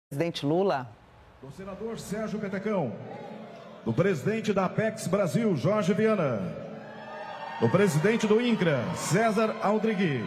Presidente Lula. Do senador Sérgio Petecão, do presidente da Apex Brasil, Jorge Viana, do presidente do INCRA, César Aldrigui.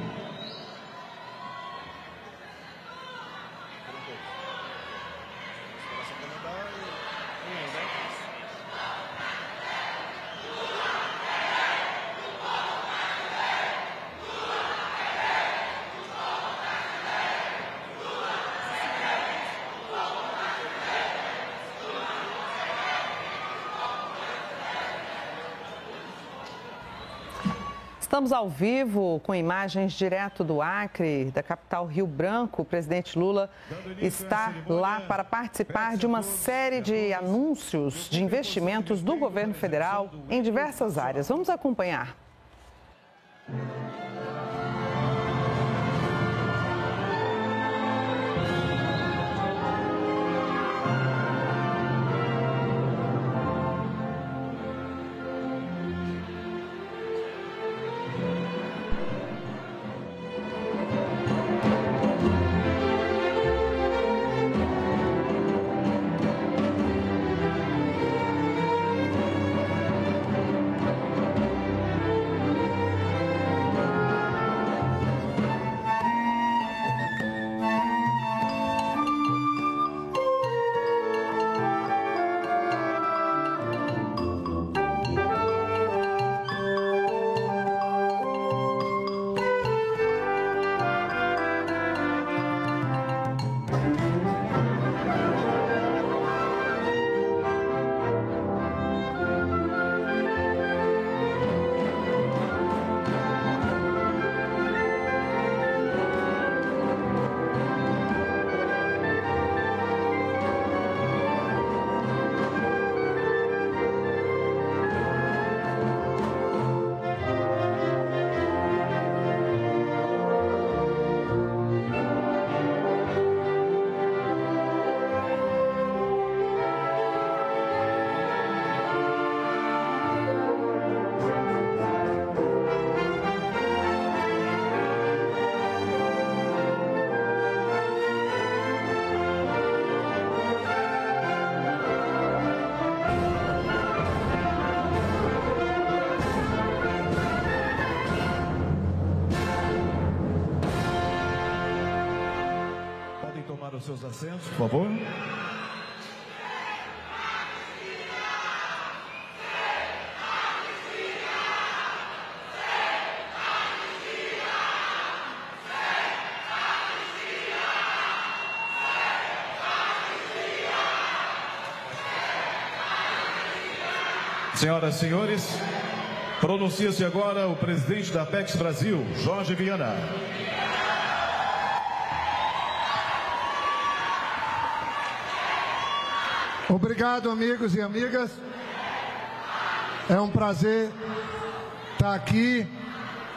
Estamos ao vivo com imagens direto do Acre, da capital Rio Branco. O presidente Lula está lá para participar de uma série de anúncios de investimentos do governo federal em diversas áreas. Vamos acompanhar. Os seus assentos, por favor. Senhoras e senhores, pronuncia-se agora o presidente da Apex Brasil, Jorge Viana. Obrigado, amigos e amigas. É um prazer estar aqui.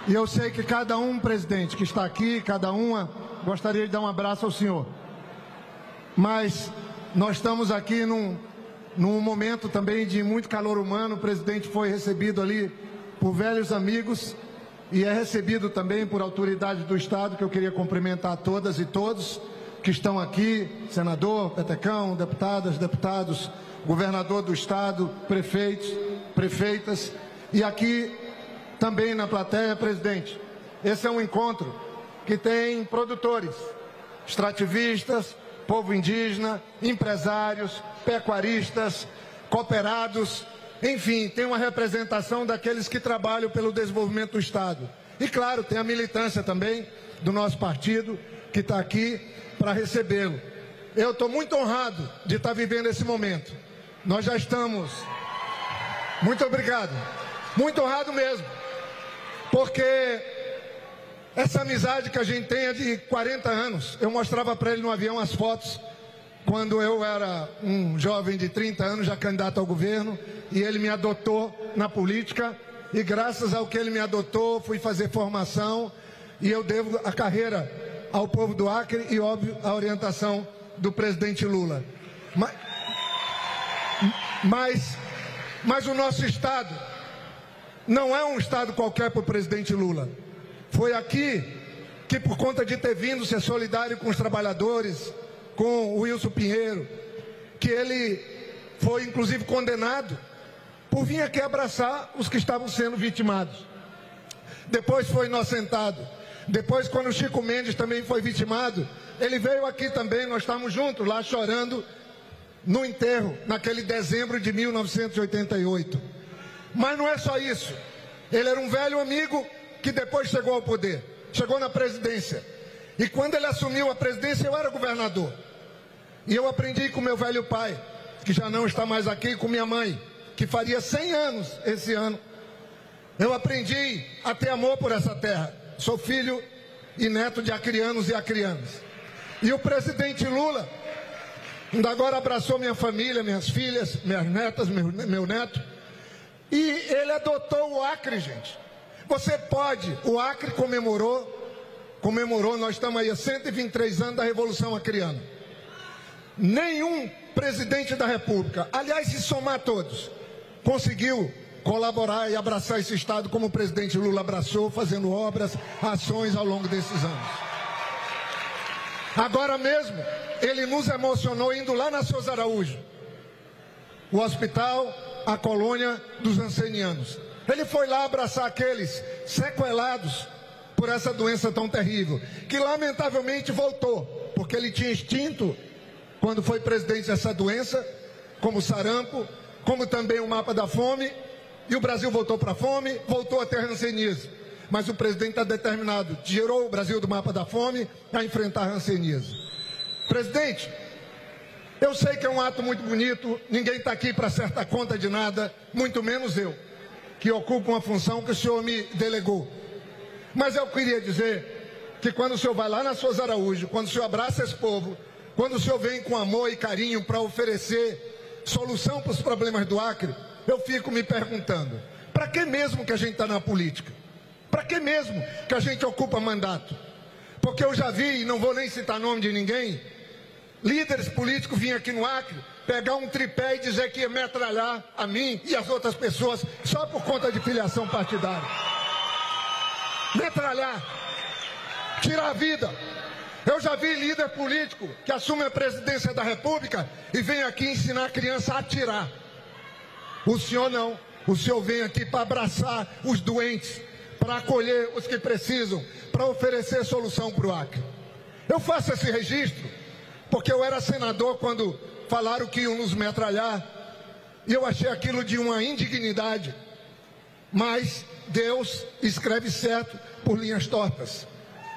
E eu sei que cada um, presidente, que está aqui, cada uma, gostaria de dar um abraço ao senhor. Mas nós estamos aqui num momento também de muito calor humano. O presidente foi recebido ali por velhos amigos e é recebido também por autoridades do Estado, que eu queria cumprimentar todas e todos que estão aqui, senador Petecão, deputadas, deputados, governador do Estado, prefeitos, prefeitas. E aqui também na plateia, presidente, esse é um encontro que tem produtores, extrativistas, povo indígena, empresários, pecuaristas, cooperados, enfim, tem uma representação daqueles que trabalham pelo desenvolvimento do Estado. E claro, tem a militância também do nosso partido, que está aqui para recebê-lo. Eu estou muito honrado de estar vivendo esse momento. Nós já estamos... Muito obrigado. Muito honrado mesmo. Porque essa amizade que a gente tem é de 40 anos. Eu mostrava para ele no avião as fotos quando eu era um jovem de 30 anos, já candidato ao governo, e ele me adotou na política. E graças ao que ele me adotou, fui fazer formação, e eu devo a carreira ao povo do Acre e, óbvio, a orientação do presidente Lula. Mas o nosso Estado não é um Estado qualquer para o presidente Lula. Foi aqui que, por conta de ter vindo ser solidário com os trabalhadores, com o Wilson Pinheiro, que ele foi inclusive condenado por vir aqui abraçar os que estavam sendo vitimados. Depois foi inocentado. Depois, quando o Chico Mendes também foi vitimado, ele veio aqui também, nós estávamos juntos lá chorando no enterro, naquele dezembro de 1988. Mas não é só isso. Ele era um velho amigo que depois chegou ao poder, chegou na presidência. E quando ele assumiu a presidência, eu era governador. E eu aprendi com meu velho pai, que já não está mais aqui, com minha mãe, que faria 100 anos esse ano. Eu aprendi a ter amor por essa terra. Sou filho e neto de acrianos e acrianas. E o presidente Lula ainda agora abraçou minha família, minhas filhas, minhas netas, meu neto. E ele adotou o Acre, gente. Você pode, o Acre comemorou, nós estamos aí há 123 anos da Revolução Acreana. Nenhum presidente da República, aliás, se somar todos, conseguiu colaborar e abraçar esse Estado como o presidente Lula abraçou, fazendo obras, ações ao longo desses anos. Agora mesmo, ele nos emocionou indo lá na Souza Araújo, o hospital, a colônia dos ancenianos. Ele foi lá abraçar aqueles sequelados por essa doença tão terrível, que lamentavelmente voltou, porque ele tinha extinto, quando foi presidente, essa doença, como sarampo, como também o mapa da fome, e o Brasil voltou para a fome, voltou a ter hanseníase. Mas o presidente está determinado, tirou o Brasil do mapa da fome a enfrentar a hanseníase. Presidente, eu sei que é um ato muito bonito, ninguém está aqui para acertar conta de nada, muito menos eu, que ocupo uma função que o senhor me delegou. Mas eu queria dizer que quando o senhor vai lá na Souza Araújo, quando o senhor abraça esse povo, quando o senhor vem com amor e carinho para oferecer solução para os problemas do Acre, eu fico me perguntando, para que mesmo que a gente está na política? Para que mesmo que a gente ocupa mandato? Porque eu já vi, e não vou nem citar nome de ninguém, líderes políticos vinham aqui no Acre, pegar um tripé e dizer que ia metralhar a mim e as outras pessoas só por conta de filiação partidária. Metralhar, tirar a vida. Eu já vi líder político que assume a presidência da República e vem aqui ensinar a criança a atirar. O senhor não. O senhor vem aqui para abraçar os doentes, para acolher os que precisam, para oferecer solução para o Acre. Eu faço esse registro porque eu era senador quando falaram que iam nos metralhar e eu achei aquilo de uma indignidade. Mas Deus escreve certo por linhas tortas.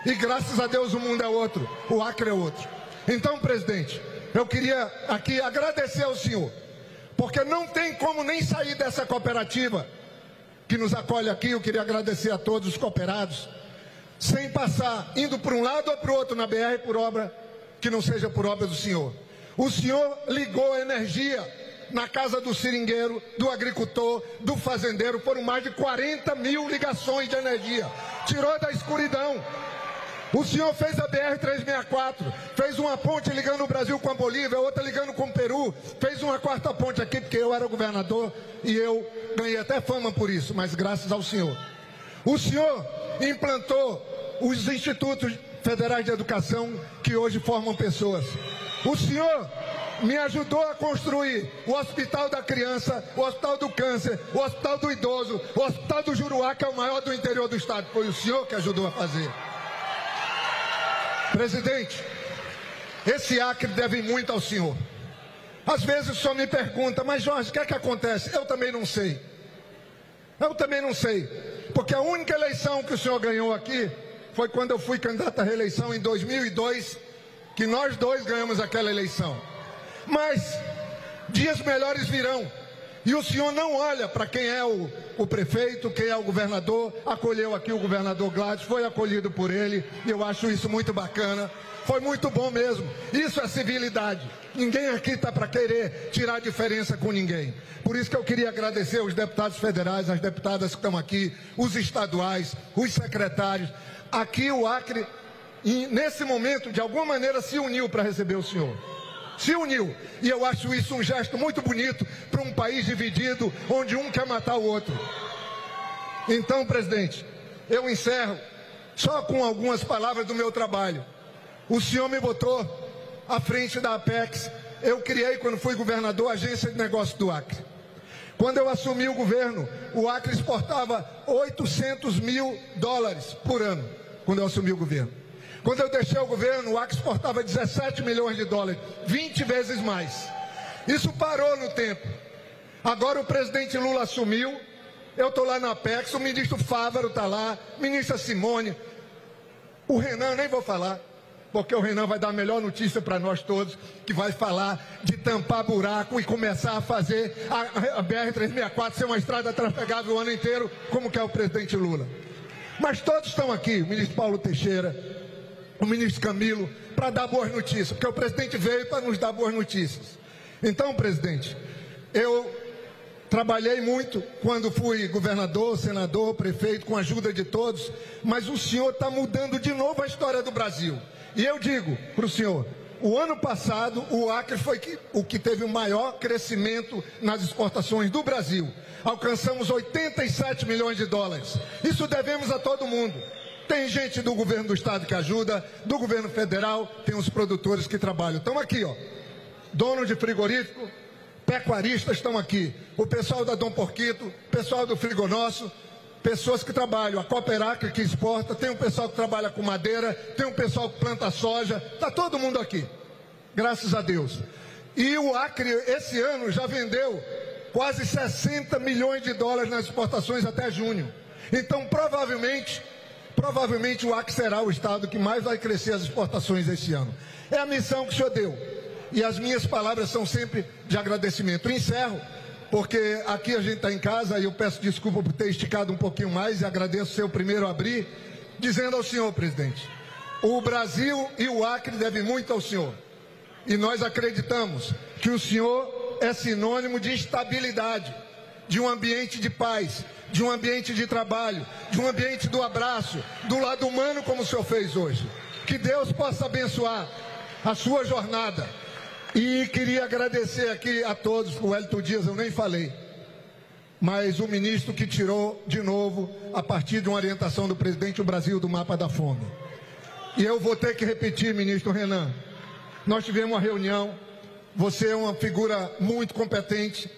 E graças a Deus o mundo é outro, o Acre é outro. Então, presidente, eu queria aqui agradecer ao senhor, porque não tem como nem sair dessa cooperativa que nos acolhe aqui. Eu queria agradecer a todos os cooperados, sem passar, indo para um lado ou para o outro na BR por obra que não seja por obra do senhor. O senhor ligou a energia na casa do seringueiro, do agricultor, do fazendeiro. Foram mais de 40 mil ligações de energia. Tirou da escuridão. O senhor fez a BR-364, fez uma ponte ligando o Brasil com a Bolívia, outra ligando com o Peru, fez uma quarta ponte aqui porque eu era governador e eu ganhei até fama por isso, mas graças ao senhor. O senhor implantou os institutos federais de educação que hoje formam pessoas. O senhor me ajudou a construir o Hospital da Criança, o Hospital do Câncer, o Hospital do Idoso, o Hospital do Juruá, que é o maior do interior do estado. Foi o senhor que ajudou a fazer. Presidente, esse Acre deve muito ao senhor. Às vezes o senhor me pergunta, mas Jorge, o que é que acontece? Eu também não sei. Eu também não sei. Porque a única eleição que o senhor ganhou aqui foi quando eu fui candidato à reeleição em 2002, que nós dois ganhamos aquela eleição. Mas dias melhores virão. E o senhor não olha para quem é o prefeito, quem é o governador. Acolheu aqui o governador Gladys, foi acolhido por ele. Eu acho isso muito bacana. Foi muito bom mesmo. Isso é civilidade. Ninguém aqui está para querer tirar diferença com ninguém. Por isso que eu queria agradecer aos deputados federais, as deputadas que estão aqui, os estaduais, os secretários. Aqui o Acre, nesse momento, de alguma maneira, se uniu para receber o senhor. Se uniu, e eu acho isso um gesto muito bonito para um país dividido, onde um quer matar o outro. Então, presidente, eu encerro só com algumas palavras do meu trabalho. O senhor me botou à frente da Apex. Eu criei, quando fui governador, a Agência de Negócios do Acre. Quando eu assumi o governo, o Acre exportava 800 mil dólares por ano, quando eu assumi o governo. Quando eu deixei o governo, o Acre exportava 17 milhões de dólares, 20 vezes mais. Isso parou no tempo. Agora o presidente Lula assumiu, eu estou lá na Apex, o ministro Fávaro está lá, ministra Simone, o Renan, nem vou falar, porque o Renan vai dar a melhor notícia para nós todos, que vai falar de tampar buraco e começar a fazer a BR-364 ser uma estrada trafegável o ano inteiro, como quer o presidente Lula. Mas todos estão aqui, o ministro Paulo Teixeira, o ministro Camilo, para dar boas notícias, porque o presidente veio para nos dar boas notícias. Então, presidente, eu trabalhei muito quando fui governador, senador, prefeito, com a ajuda de todos, mas o senhor está mudando de novo a história do Brasil. E eu digo para o senhor, o ano passado o Acre foi o que teve o maior crescimento nas exportações do Brasil. Alcançamos 87 milhões de dólares. Isso devemos a todo mundo. Tem gente do governo do estado que ajuda, do governo federal, tem os produtores que trabalham. Estão aqui, ó. Dono de frigorífico, pecuaristas estão aqui. O pessoal da Dom Porquito, pessoal do Frigonosso, pessoas que trabalham. A Cooperacre que exporta, tem um pessoal que trabalha com madeira, tem um pessoal que planta soja. Está todo mundo aqui, graças a Deus. E o Acre, esse ano, já vendeu quase 60 milhões de dólares nas exportações até junho. Então, provavelmente o Acre será o estado que mais vai crescer as exportações esse ano. É a missão que o senhor deu. E as minhas palavras são sempre de agradecimento. Eu encerro, porque aqui a gente está em casa e eu peço desculpa por ter esticado um pouquinho mais e agradeço ser o primeiro a abrir, dizendo ao senhor, presidente, o Brasil e o Acre devem muito ao senhor. E nós acreditamos que o senhor é sinônimo de estabilidade, de um ambiente de paz, de um ambiente de trabalho, de um ambiente do abraço, do lado humano como o senhor fez hoje. Que Deus possa abençoar a sua jornada. E queria agradecer aqui a todos, o Wellington Dias eu nem falei, mas o ministro que tirou de novo, a partir de uma orientação do presidente, o Brasil do mapa da fome. E eu vou ter que repetir, ministro Renan, nós tivemos uma reunião, você é uma figura muito competente,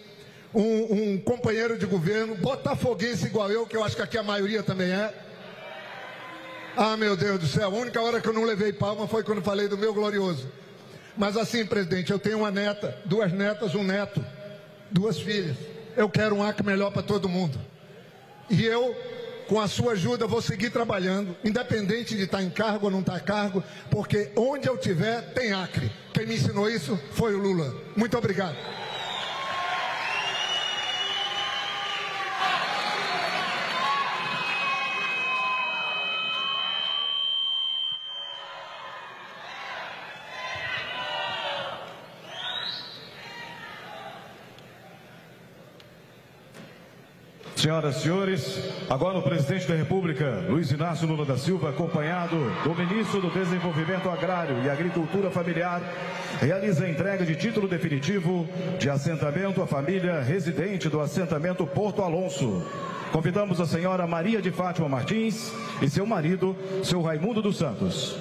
um companheiro de governo, botafoguense igual eu, que eu acho que aqui a maioria também é. Ah, meu Deus do céu, a única hora que eu não levei palma foi quando falei do meu glorioso. Mas assim, presidente, eu tenho uma neta, 2 netas, um neto, 2 filhas. Eu quero um Acre melhor para todo mundo. E eu, com a sua ajuda, vou seguir trabalhando, independente de estar em cargo ou não estar em cargo, porque onde eu estiver, tem Acre. Quem me ensinou isso foi o Lula. Muito obrigado. Senhoras e senhores, agora o presidente da República, Luiz Inácio Lula da Silva, acompanhado do ministro do Desenvolvimento Agrário e Agricultura Familiar, realiza a entrega de título definitivo de assentamento à família residente do assentamento Porto Alonso. Convidamos a senhora Maria de Fátima Martins e seu marido, seu Raimundo dos Santos.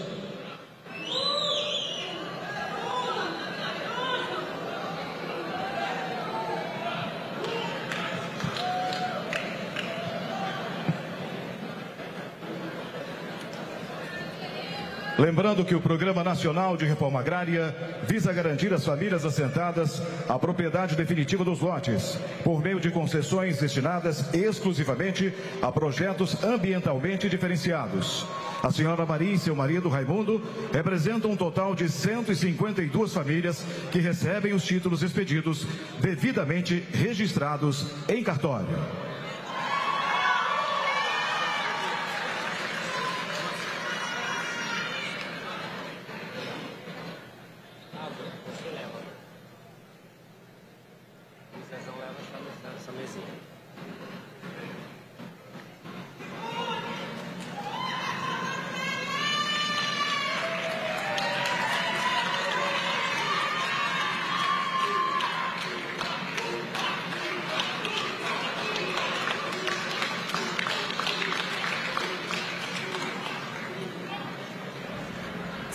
Lembrando que o Programa Nacional de Reforma Agrária visa garantir às famílias assentadas a propriedade definitiva dos lotes, por meio de concessões destinadas exclusivamente a projetos ambientalmente diferenciados. A senhora Maria e seu marido Raimundo representam um total de 152 famílias que recebem os títulos expedidos devidamente registrados em cartório.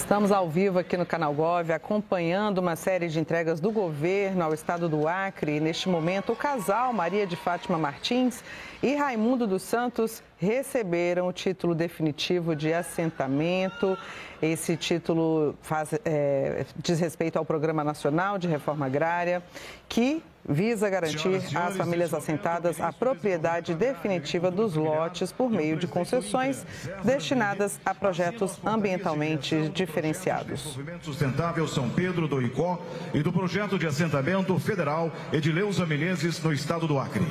Estamos ao vivo aqui no Canal Gov, acompanhando uma série de entregas do governo ao estado do Acre. Neste momento, o casal Maria de Fátima Martins e Raimundo dos Santos receberam o título definitivo de assentamento. Esse título diz respeito ao Programa Nacional de Reforma Agrária, que visa garantir às famílias assentadas a propriedade definitiva dos lotes por meio de concessões destinadas a projetos ambientalmente diferenciados. Desenvolvimento Sustentável São Pedro do Icó e do Projeto de Assentamento Federal Edileuza Menezes, no estado do Acre.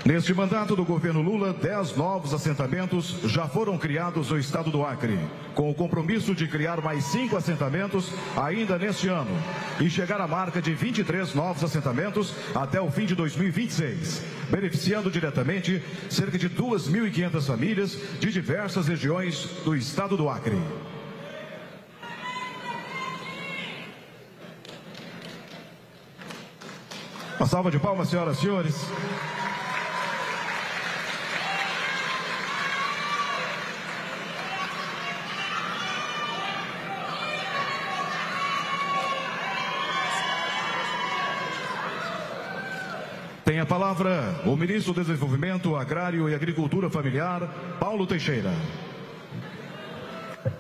Neste mandato do governo Lula, 10 novos assentamentos já foram criados no estado do Acre, com o compromisso de criar mais 5 assentamentos ainda neste ano e chegar à marca de 23 novos assentamentos até o fim de 2026, beneficiando diretamente cerca de 2.500 famílias de diversas regiões do estado do Acre. Uma salva de palmas, senhoras e senhores. Tem a palavra o ministro do Desenvolvimento Agrário e Agricultura Familiar, Paulo Teixeira.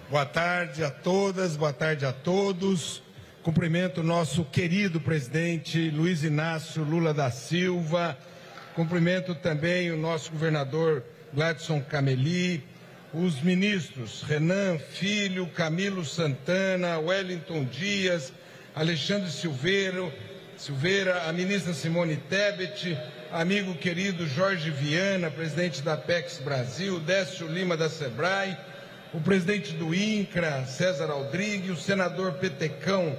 Boa tarde a todas, boa tarde a todos. Cumprimento o nosso querido presidente Luiz Inácio Lula da Silva. Cumprimento também o nosso governador Gladson Cameli, os ministros Renan Filho, Camilo Santana, Wellington Dias, Alexandre Silveira, a ministra Simone Tebet, amigo querido Jorge Viana, presidente da Apex Brasil, Décio Lima da Sebrae, o presidente do INCRA, César Aldrigue, o senador Petecão,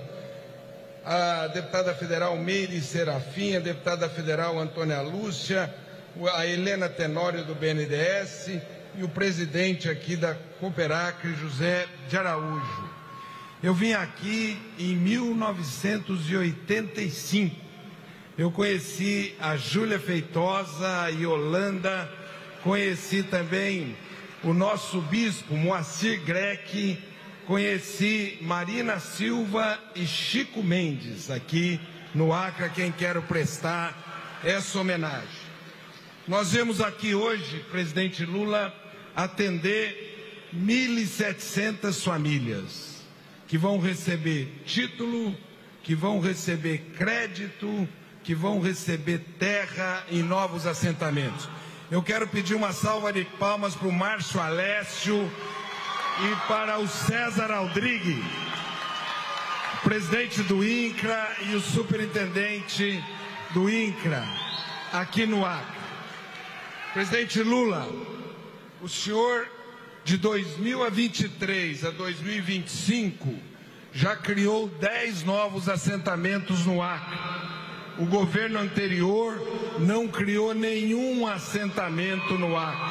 a deputada federal Meire Serafim, a deputada federal Antônia Lúcia, a Helena Tenório do BNDES e o presidente aqui da Cooperacre, José de Araújo. Eu vim aqui em 1985. Eu conheci a Júlia Feitosa, a Yolanda, conheci também o nosso bispo Moacir Greque, conheci Marina Silva e Chico Mendes, aqui no Acre, a quem quero prestar essa homenagem. Nós vemos aqui hoje, presidente Lula, atender 1.700 famílias que vão receber título, que vão receber crédito, que vão receber terra em novos assentamentos. Eu quero pedir uma salva de palmas para o Márcio Alessio e para o César Aldrigue, presidente do INCRA e o superintendente do INCRA, aqui no Acre. Presidente Lula, o senhor de 2023 a 2025 já criou 10 novos assentamentos no Acre. O governo anterior não criou nenhum assentamento no Acre.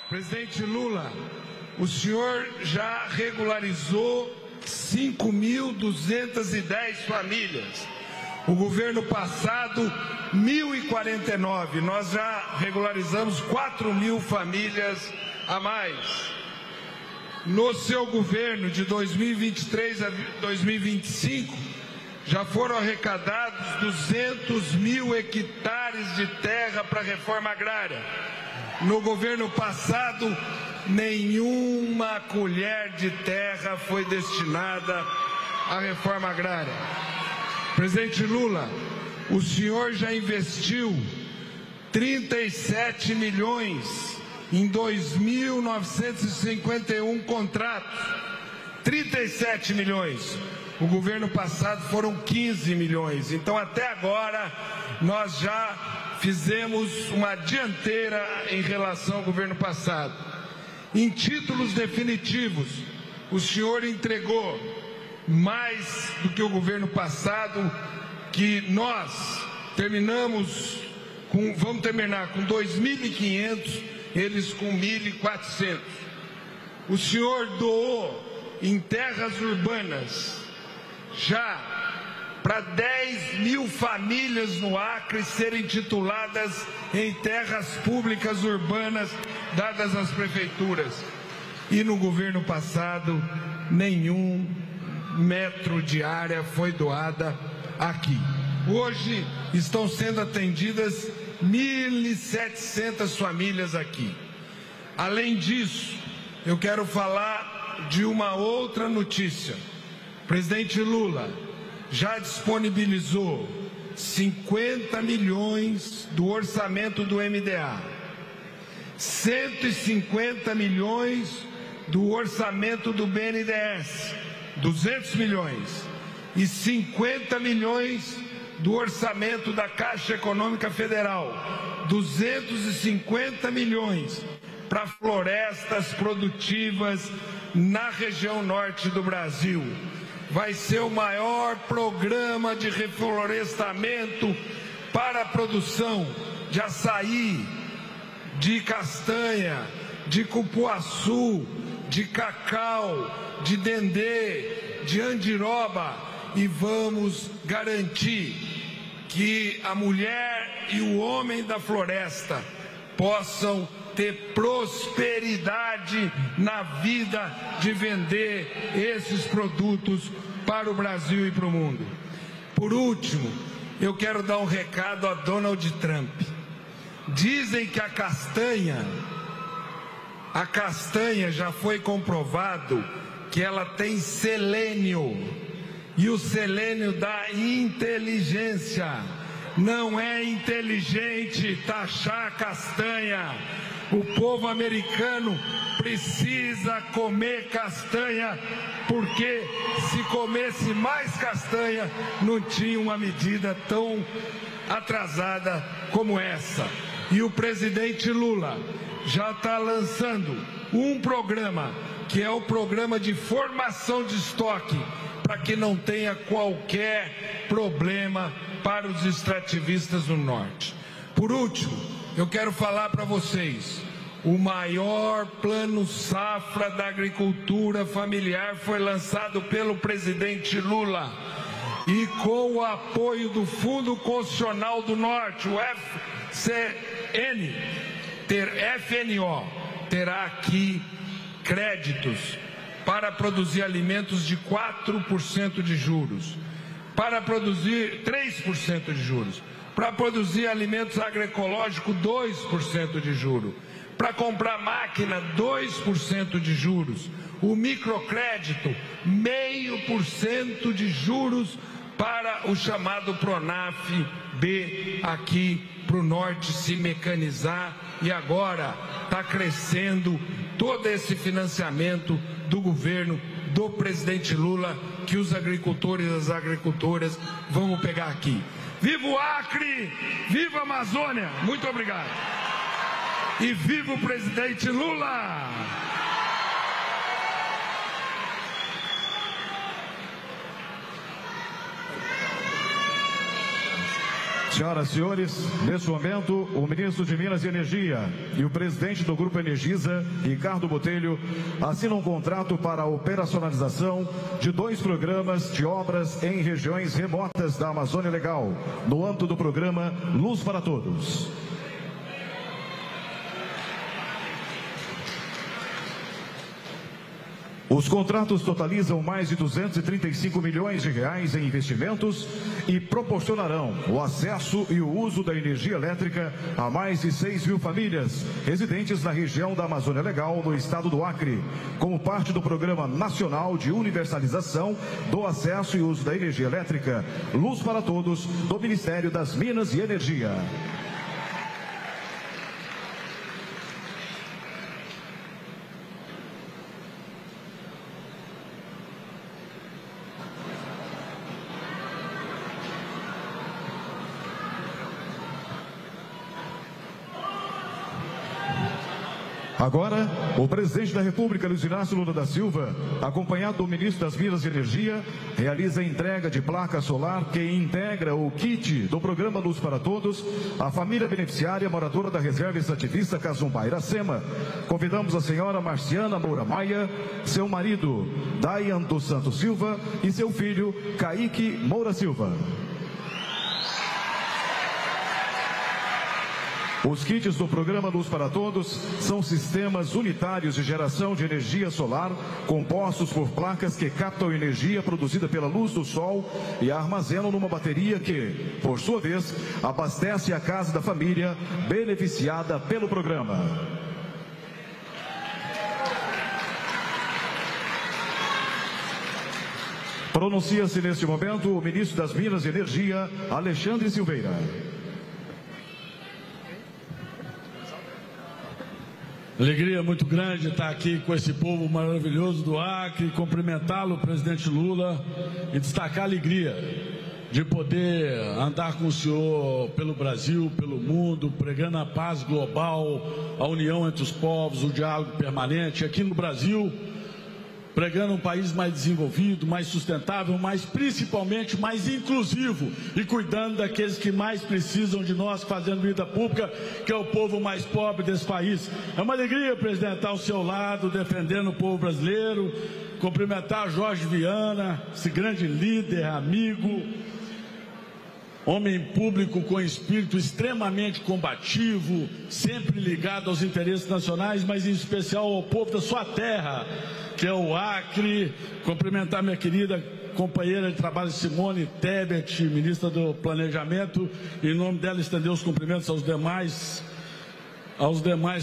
Presidente Lula, o senhor já regularizou 5.210 famílias. O governo passado, 1.049. Nós já regularizamos 4.000 famílias a mais. No seu governo, de 2023 a 2025, já foram arrecadados 200.000 hectares de terra para a reforma agrária. No governo passado, nenhuma colher de terra foi destinada à reforma agrária. Presidente Lula, o senhor já investiu 37 milhões em 2.951 contratos. 37 milhões. O governo passado foram 15 milhões. Então, até agora, nós já fizemos uma dianteira em relação ao governo passado. Em títulos definitivos, o senhor entregou mais do que o governo passado, que nós vamos terminar com 2.500, eles com 1.400. O senhor doou em terras urbanas já para 10 mil famílias no Acre serem tituladas em terras públicas urbanas dadas às prefeituras. E no governo passado, nenhum metro de área foi doada aqui. Hoje estão sendo atendidas 1.700 famílias aqui. Além disso, eu quero falar de uma outra notícia. O presidente Lula já disponibilizou 50 milhões do orçamento do MDA, 150 milhões do orçamento do BNDES, 200 milhões, e 50 milhões do orçamento da Caixa Econômica Federal, 250 milhões para florestas produtivas na região norte do Brasil. Vai ser o maior programa de reflorestamento para a produção de açaí, de castanha, de cupuaçu, de cacau, de dendê, de andiroba, e vamos garantir que a mulher e o homem da floresta possam ter prosperidade na vida de vender esses produtos para o Brasil e para o mundo. Por último, eu quero dar um recado a Donald Trump. Dizem que a castanha já foi comprovado que ela tem selênio, e o selênio dá inteligência. Não é inteligente taxar a castanha. O povo americano precisa comer castanha, porque se comesse mais castanha, não tinha uma medida tão atrasada como essa. E o presidente Lula já está lançando um programa, que é o programa de formação de estoque, para que não tenha qualquer problema para os extrativistas no norte. Por último, eu quero falar para vocês, o maior plano safra da agricultura familiar foi lançado pelo presidente Lula, e com o apoio do Fundo Constitucional do Norte, o FNO, terá aqui créditos para produzir alimentos de 4% de juros, para produzir 3% de juros, para produzir alimentos agroecológicos 2% de juros, para comprar máquina 2% de juros, o microcrédito 0,5% de juros para o chamado Pronaf B aqui para o norte se mecanizar, e agora está crescendo todo esse financiamento do governo do presidente Lula, que os agricultores e as agricultoras vão pegar aqui. Viva o Acre! Viva a Amazônia! Muito obrigado! E viva o presidente Lula! Senhoras e senhores, neste momento, o ministro de Minas e Energia e o presidente do Grupo Energisa, Ricardo Botelho, assinam um contrato para a operacionalização de 2 programas de obras em regiões remotas da Amazônia Legal, no âmbito do programa Luz para Todos. Os contratos totalizam mais de 235 milhões de reais em investimentos e proporcionarão o acesso e o uso da energia elétrica a mais de 6 mil famílias residentes na região da Amazônia Legal, no estado do Acre, como parte do Programa Nacional de Universalização do Acesso e Uso da Energia Elétrica, Luz para Todos, do Ministério das Minas e Energia. Agora, o presidente da República, Luiz Inácio Lula da Silva, acompanhado do ministro das Minas e Energia, realiza a entrega de placa solar que integra o kit do programa Luz para Todos à família beneficiária moradora da reserva extrativista Casumba, Iracema. Convidamos a senhora Marciana Moura Maia, seu marido Dayan dos Santos Silva e seu filho Kaique Moura Silva. Os kits do programa Luz para Todos são sistemas unitários de geração de energia solar compostos por placas que captam energia produzida pela luz do sol e a armazenam numa bateria que, por sua vez, abastece a casa da família beneficiada pelo programa. Pronuncia-se neste momento o ministro das Minas e Energia, Alexandre Silveira. Alegria muito grande estar aqui com esse povo maravilhoso do Acre, cumprimentá-lo, presidente Lula, e destacar a alegria de poder andar com o senhor pelo Brasil, pelo mundo, pregando a paz global, a união entre os povos, o diálogo permanente. Aqui no Brasil, pregando um país mais desenvolvido, mais sustentável, mas principalmente mais inclusivo e cuidando daqueles que mais precisam de nós, fazendo vida pública, que é o povo mais pobre desse país. É uma alegria, presidente, estar ao seu lado, defendendo o povo brasileiro, cumprimentar Jorge Viana, esse grande líder, amigo, homem público com espírito extremamente combativo, sempre ligado aos interesses nacionais, mas em especial ao povo da sua terra, que é o Acre. Cumprimentar minha querida companheira de trabalho Simone Tebet, ministra do Planejamento, em nome dela estender os cumprimentos aos demais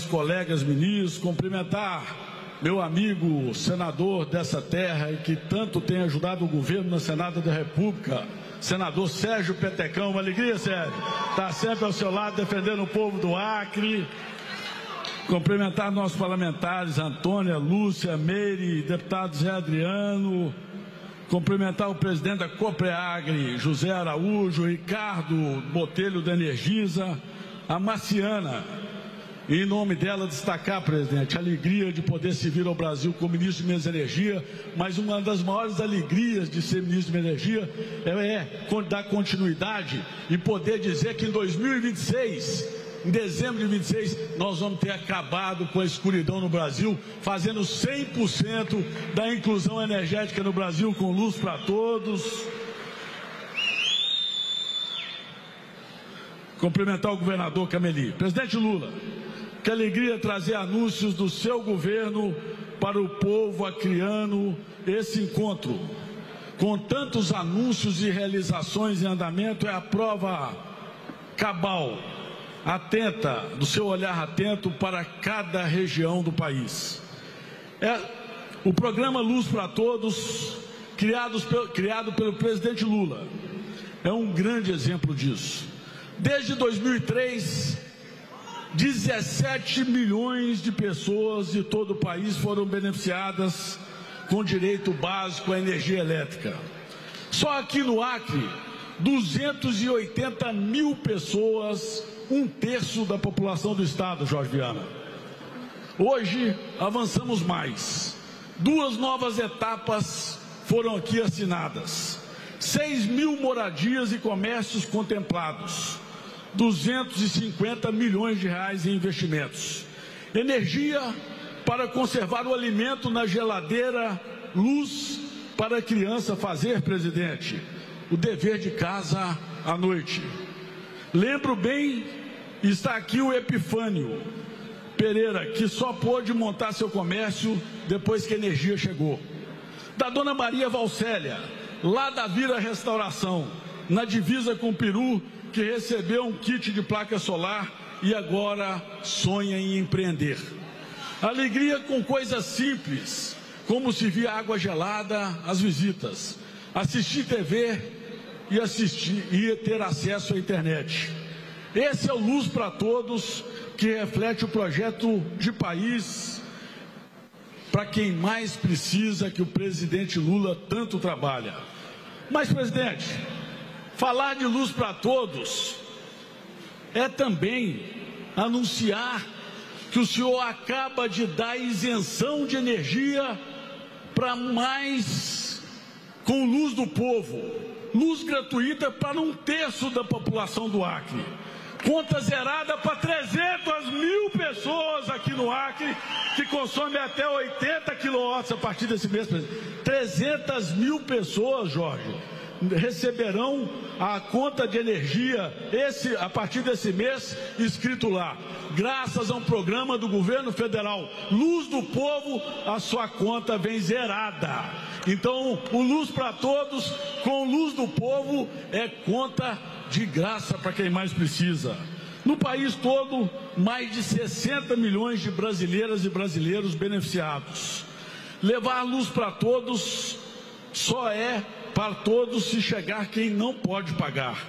colegas ministros. Cumprimentar meu amigo senador dessa terra e que tanto tem ajudado o governo no Senado da República, senador Sérgio Petecão. Uma alegria, Sérgio, estar sempre ao seu lado defendendo o povo do Acre. Cumprimentar nossos parlamentares, Antônia, Lúcia, Meire, deputado Zé Adriano. Cumprimentar o presidente da Copreagri, José Araújo, Ricardo Botelho da Energisa, a Marciana. E, em nome dela, destacar, presidente, a alegria de poder servir ao Brasil como ministro de Minas e Energia, mas uma das maiores alegrias de ser ministro de Energia é dar continuidade e poder dizer que em 2026, em dezembro de 26, nós vamos ter acabado com a escuridão no Brasil, fazendo 100% da inclusão energética no Brasil, com luz para todos. Cumprimentar o governador Cameli. Presidente Lula, que alegria trazer anúncios do seu governo para o povo acreano. Esse encontro, com tantos anúncios e realizações em andamento, é a prova cabal, atenta, do seu olhar atento para cada região do país. O programa Luz para Todos, criado pelo presidente Lula, é um grande exemplo disso. Desde 2003, 17 milhões de pessoas de todo o país foram beneficiadas com direito básico à energia elétrica. Só aqui no Acre, 280 mil pessoas, um terço da população do estado, Jorge Viana. Hoje, avançamos mais. 2 novas etapas foram aqui assinadas. 6 mil moradias e comércios contemplados. 250 milhões de reais em investimentos. Energia para conservar o alimento na geladeira, luz para a criança fazer, presidente, o dever de casa à noite. Lembro bem, está aqui o Epifânio Pereira, que só pôde montar seu comércio depois que a energia chegou. Da dona Maria Valcélia, lá da Vira Restauração, na divisa com o Peru, que recebeu um kit de placa solar e agora sonha em empreender. Alegria com coisas simples, como servir água gelada às visitas, assistir TV e ter acesso à internet. Esse é o Luz para Todos, que reflete o projeto de país para quem mais precisa, que o presidente Lula tanto trabalha. Mas, presidente, falar de Luz para Todos é também anunciar que o senhor acaba de dar isenção de energia para mais com luz do povo, luz gratuita para 1/3 da população do Acre. Conta zerada para 300 mil pessoas aqui no Acre, que consomem até 80 quilowatts a partir desse mês. 300 mil pessoas, Jorge, receberão a conta de energia a partir desse mês, escrito lá, graças a um programa do governo federal, Luz do Povo, a sua conta vem zerada. Então, o Luz para Todos, com Luz do Povo, é conta de graça para quem mais precisa. No país todo, mais de 60 milhões de brasileiras e brasileiros beneficiados. Levar luz para todos só é para todos se chegar quem não pode pagar.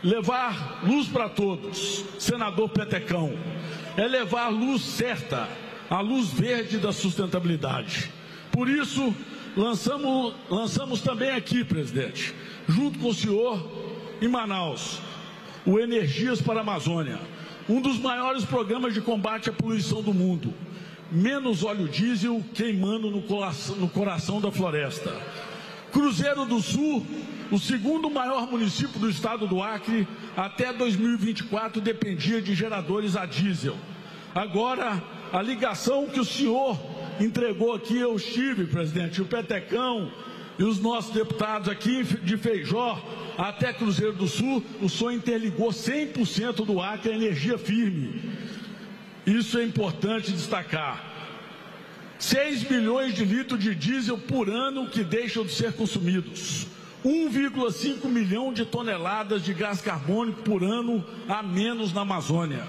Levar luz para todos, senador Petecão, é levar luz certa, a luz verde da sustentabilidade. Por isso, lançamos também aqui, presidente, junto com o senhor, em Manaus, o Energias para a Amazônia, um dos maiores programas de combate à poluição do mundo. Menos óleo diesel queimando no coração da floresta. Cruzeiro do Sul, o segundo maior município do estado do Acre, até 2024 dependia de geradores a diesel. Agora, a ligação que o senhor entregou aqui, eu estive, presidente, o Petecão e os nossos deputados aqui de Feijó até Cruzeiro do Sul, o senhor interligou 100% do Acre à energia firme. Isso é importante destacar. 6 milhões de litros de diesel por ano que deixam de ser consumidos. 1,5 milhão de toneladas de gás carbônico por ano a menos na Amazônia.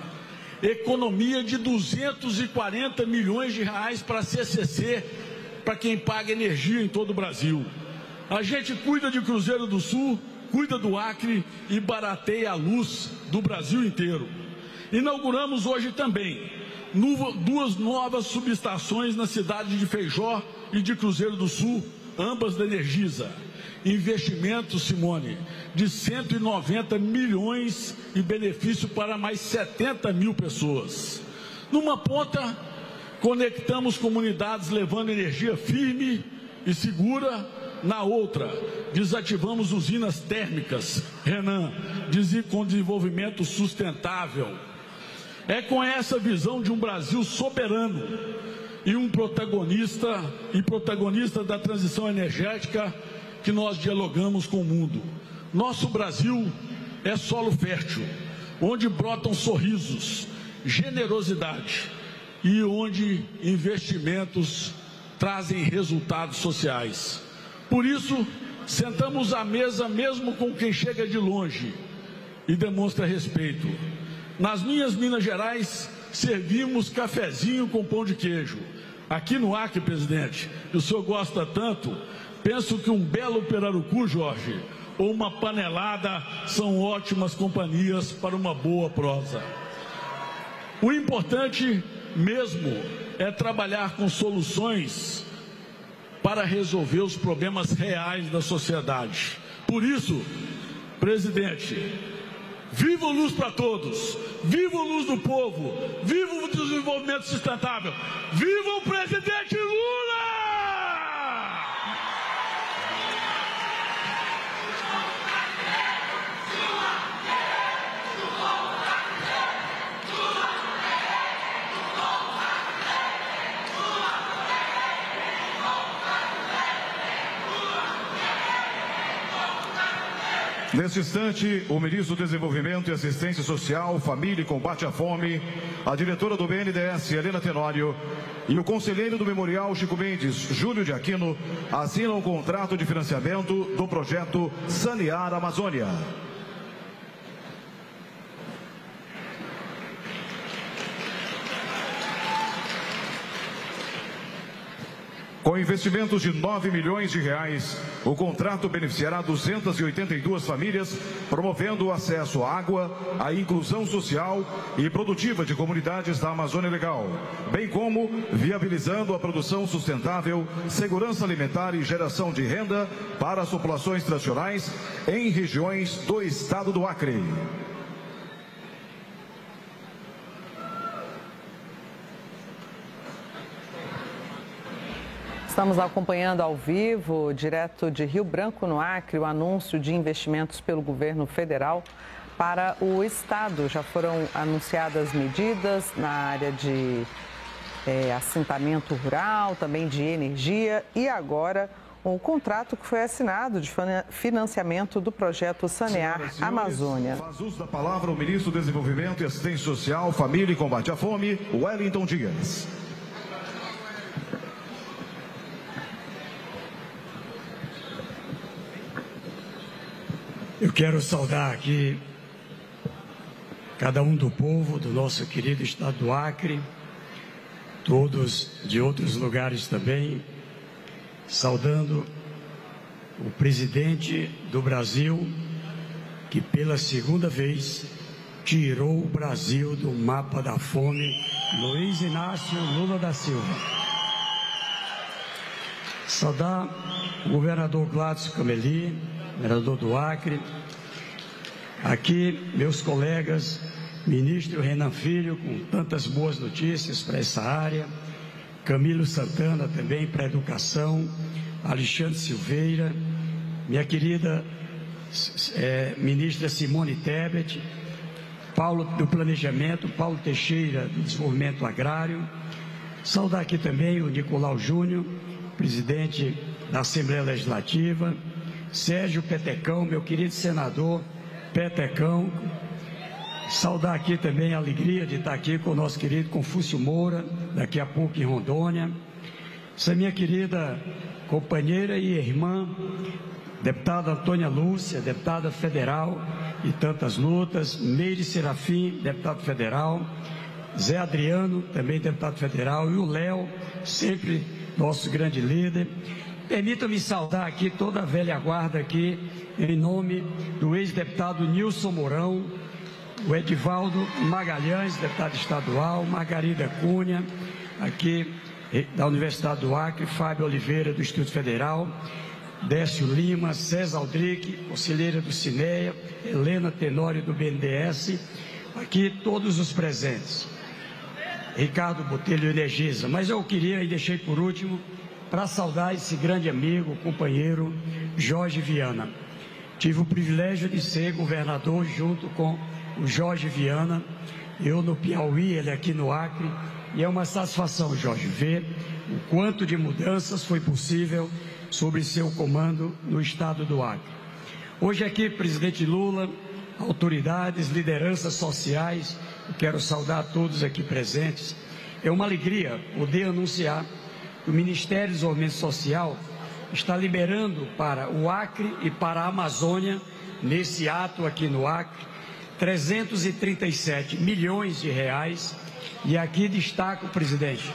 Economia de 240 milhões de reais para a CCC, para quem paga energia em todo o Brasil. A gente cuida de Cruzeiro do Sul, cuida do Acre e barateia a luz do Brasil inteiro. Inauguramos hoje também 2 novas subestações na cidade de Feijó e de Cruzeiro do Sul, ambas da Energisa. Investimento, Simone, de 190 milhões e benefício para mais 70 mil pessoas. Numa ponta, conectamos comunidades levando energia firme e segura. Na outra, desativamos usinas térmicas, Renan, com desenvolvimento sustentável. É com essa visão de um Brasil soberano e protagonista da transição energética que nós dialogamos com o mundo. Nosso Brasil é solo fértil, onde brotam sorrisos, generosidade e onde investimentos trazem resultados sociais. Por isso, sentamos à mesa mesmo com quem chega de longe e demonstra respeito. Nas minhas Minas Gerais, servimos cafezinho com pão de queijo. Aqui no Acre, presidente, o senhor gosta tanto, penso que um belo pirarucu, Jorge, ou uma panelada são ótimas companhias para uma boa prosa. O importante mesmo é trabalhar com soluções para resolver os problemas reais da sociedade. Por isso, presidente, viva a luz para todos, viva a luz do povo, viva o desenvolvimento sustentável, viva o presidente Lula! Neste instante, o ministro do Desenvolvimento e Assistência Social, Família e Combate à Fome, a diretora do BNDES, Helena Tenório, e o conselheiro do Memorial Chico Mendes, Júlio de Aquino, assinam o contrato de financiamento do projeto Sanear a Amazônia. Com investimentos de 9 milhões de reais, o contrato beneficiará 282 famílias, promovendo o acesso à água, à inclusão social e produtiva de comunidades da Amazônia Legal, bem como viabilizando a produção sustentável, segurança alimentar e geração de renda para as populações tradicionais em regiões do estado do Acre. Estamos acompanhando ao vivo, direto de Rio Branco, no Acre, o anúncio de investimentos pelo governo federal para o estado. Já foram anunciadas medidas na área de assentamento rural, também de energia e agora o contrato que foi assinado de financiamento do projeto Sanear Amazônia. Faz uso da palavra o ministro do Desenvolvimento e Assistência Social, Família e Combate à Fome, Wellington Dias. Eu quero saudar aqui cada um do povo do nosso querido estado do Acre, todos de outros lugares também, saudando o presidente do Brasil, que pela segunda vez tirou o Brasil do mapa da fome, Luiz Inácio Lula da Silva. Saudar o governador Gladson Cameli, governador do Acre, aqui meus colegas, ministro Renan Filho, com tantas boas notícias para essa área, Camilo Santana também para a educação, Alexandre Silveira, minha querida ministra Simone Tebet, Paulo do Planejamento, Paulo Teixeira do Desenvolvimento Agrário, saudar aqui também o Nicolau Júnior, presidente da Assembleia Legislativa, Sérgio Petecão, meu querido senador Petecão, saudar aqui também a alegria de estar aqui com o nosso querido Confúcio Moura, daqui a pouco em Rondônia. Essa minha querida companheira e irmã, deputada Antônia Lúcia, deputada federal e tantas lutas, Meire Serafim, deputado federal, Zé Adriano, também deputado federal, e o Léo, sempre nosso grande líder. Permita-me saudar aqui toda a velha guarda aqui, em nome do ex-deputado Nilson Mourão, o Edivaldo Magalhães, deputado estadual, Margarida Cunha, aqui da Universidade do Acre, Fábio Oliveira, do Instituto Federal, Décio Lima, César Aldrique, conselheira do Cineia, Helena Tenório, do BNDES, aqui todos os presentes. Ricardo Botelho Energisa, mas eu queria, e deixei por último, para saudar esse grande amigo, companheiro, Jorge Viana. Tive o privilégio de ser governador junto com o Jorge Viana, eu no Piauí, ele aqui no Acre, e é uma satisfação, Jorge, ver o quanto de mudanças foi possível sobre seu comando no estado do Acre. Hoje aqui, presidente Lula, autoridades, lideranças sociais, eu quero saudar todos aqui presentes. É uma alegria poder anunciar que o Ministério do Desenvolvimento Social está liberando para o Acre e para a Amazônia, nesse ato aqui no Acre, 337 milhões de reais, e aqui destaco, presidente,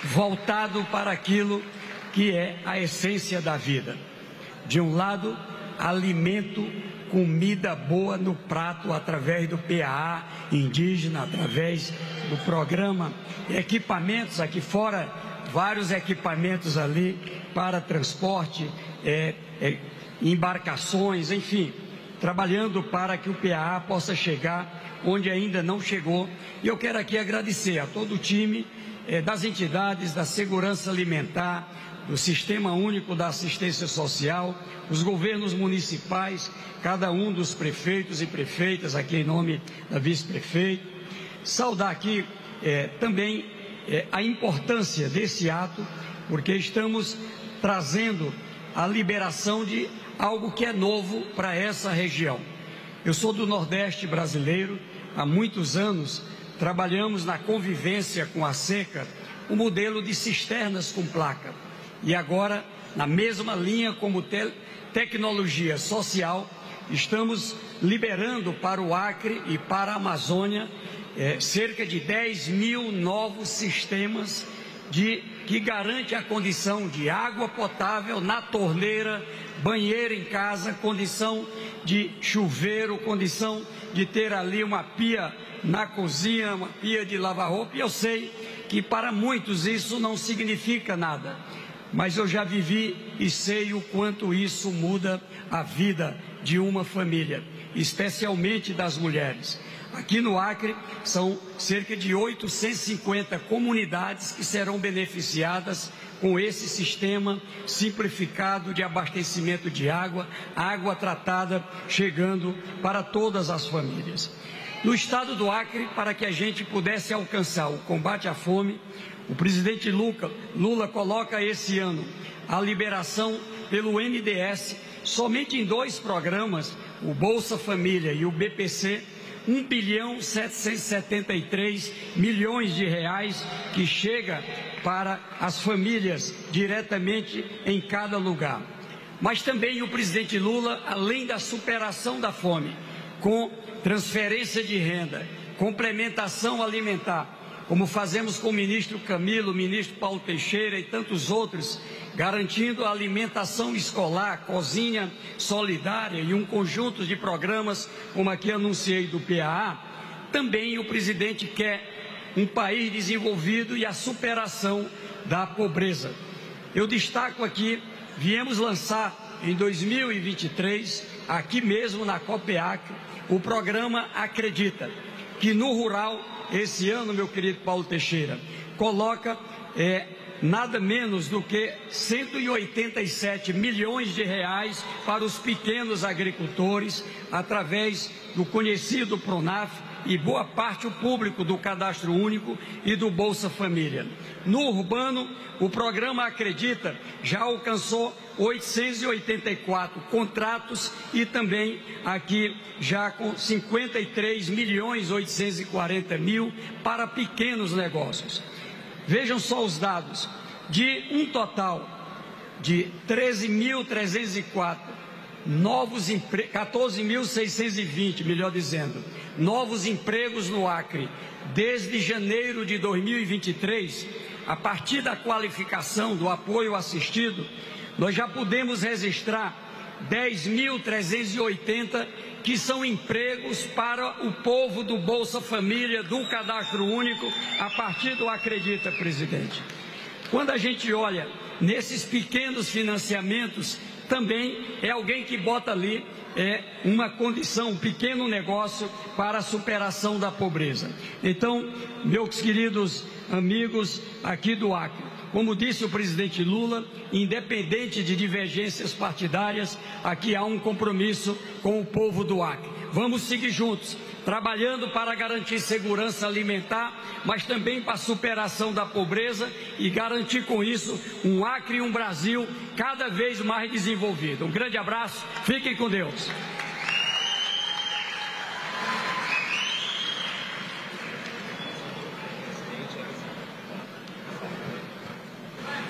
voltado para aquilo que é a essência da vida. De um lado, alimento, comida boa no prato, através do PAA indígena, através do programa, equipamentos aqui fora, vários equipamentos ali para transporte, embarcações, enfim, trabalhando para que o PAA possa chegar onde ainda não chegou. E eu quero aqui agradecer a todo o time das entidades da segurança alimentar, do Sistema Único da Assistência Social, os governos municipais, cada um dos prefeitos e prefeitas, aqui em nome da vice-prefeita. Saudar aqui também a importância desse ato, porque estamos trazendo a liberação de algo que é novo para essa região. Eu sou do Nordeste brasileiro, há muitos anos trabalhamos na convivência com a seca, o modelo de cisternas com placa. E agora, na mesma linha como tecnologia social, estamos liberando para o Acre e para a Amazônia cerca de 10 mil novos sistemas que garante a condição de água potável na torneira, banheiro em casa, condição de chuveiro, condição de ter ali uma pia na cozinha, uma pia de lavar roupa. E eu sei que para muitos isso não significa nada, mas eu já vivi e sei o quanto isso muda a vida de uma família, especialmente das mulheres. Aqui no Acre, são cerca de 850 comunidades que serão beneficiadas com esse sistema simplificado de abastecimento de água, água tratada chegando para todas as famílias. No estado do Acre, para que a gente pudesse alcançar o combate à fome, o presidente Lula coloca esse ano a liberação pelo BNDES, somente em 2 programas, o Bolsa Família e o BPC, 1.773 bilhões de reais que chega para as famílias diretamente em cada lugar. Mas também o presidente Lula, além da superação da fome, com transferência de renda, complementação alimentar, como fazemos com o ministro Camilo, o ministro Paulo Teixeira e tantos outros, garantindo a alimentação escolar, cozinha solidária e um conjunto de programas, como aqui anunciei do PAA, também o presidente quer um país desenvolvido e a superação da pobreza. Eu destaco aqui, viemos lançar em 2023, aqui mesmo na COPEAC, o programa Acredita, que no rural, esse ano, meu querido Paulo Teixeira, coloca nada menos do que 187 milhões de reais para os pequenos agricultores, através do conhecido Pronaf e boa parte o público do Cadastro Único e do Bolsa Família. No urbano, o programa Acredita já alcançou 884 contratos e também aqui já com 53.840.000 para pequenos negócios. Vejam só os dados, de um total de 13.304 novos empregos, 14.620, melhor dizendo, novos empregos no Acre, desde janeiro de 2023, a partir da qualificação do apoio assistido, nós já podemos registrar 10.380 que são empregos para o povo do Bolsa Família, do Cadastro Único, a partir do Acredita, presidente. Quando a gente olha nesses pequenos financiamentos, também é alguém que bota ali uma condição, um pequeno negócio para a superação da pobreza. Então, meus queridos amigos aqui do Acre, como disse o presidente Lula, independente de divergências partidárias, aqui há um compromisso com o povo do Acre. Vamos seguir juntos, trabalhando para garantir segurança alimentar, mas também para a superação da pobreza e garantir com isso um Acre e um Brasil cada vez mais desenvolvido. Um grande abraço, fiquem com Deus.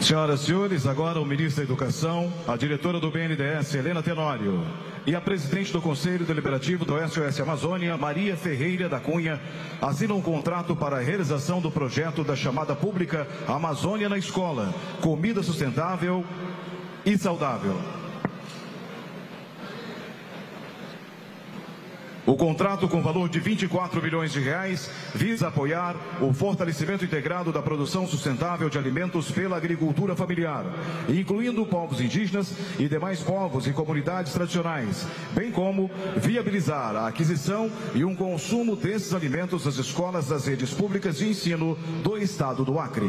Senhoras e senhores, agora o ministro da Educação, a diretora do BNDES, Helena Tenório, e a presidente do Conselho Deliberativo do SOS Amazônia, Maria Ferreira da Cunha, assinam um contrato para a realização do projeto da chamada pública Amazônia na Escola, comida sustentável e saudável. O contrato, com valor de 24 milhões de reais, visa apoiar o fortalecimento integrado da produção sustentável de alimentos pela agricultura familiar, incluindo povos indígenas e demais povos e comunidades tradicionais, bem como viabilizar a aquisição e um consumo desses alimentos nas escolas das redes públicas de ensino do estado do Acre.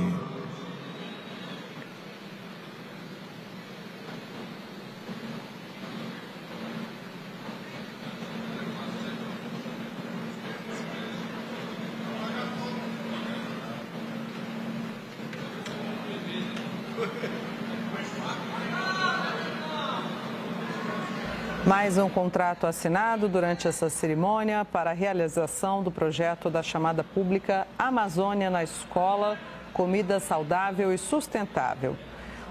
Mais um contrato assinado durante essa cerimônia para a realização do projeto da chamada pública Amazônia na Escola, comida saudável e sustentável.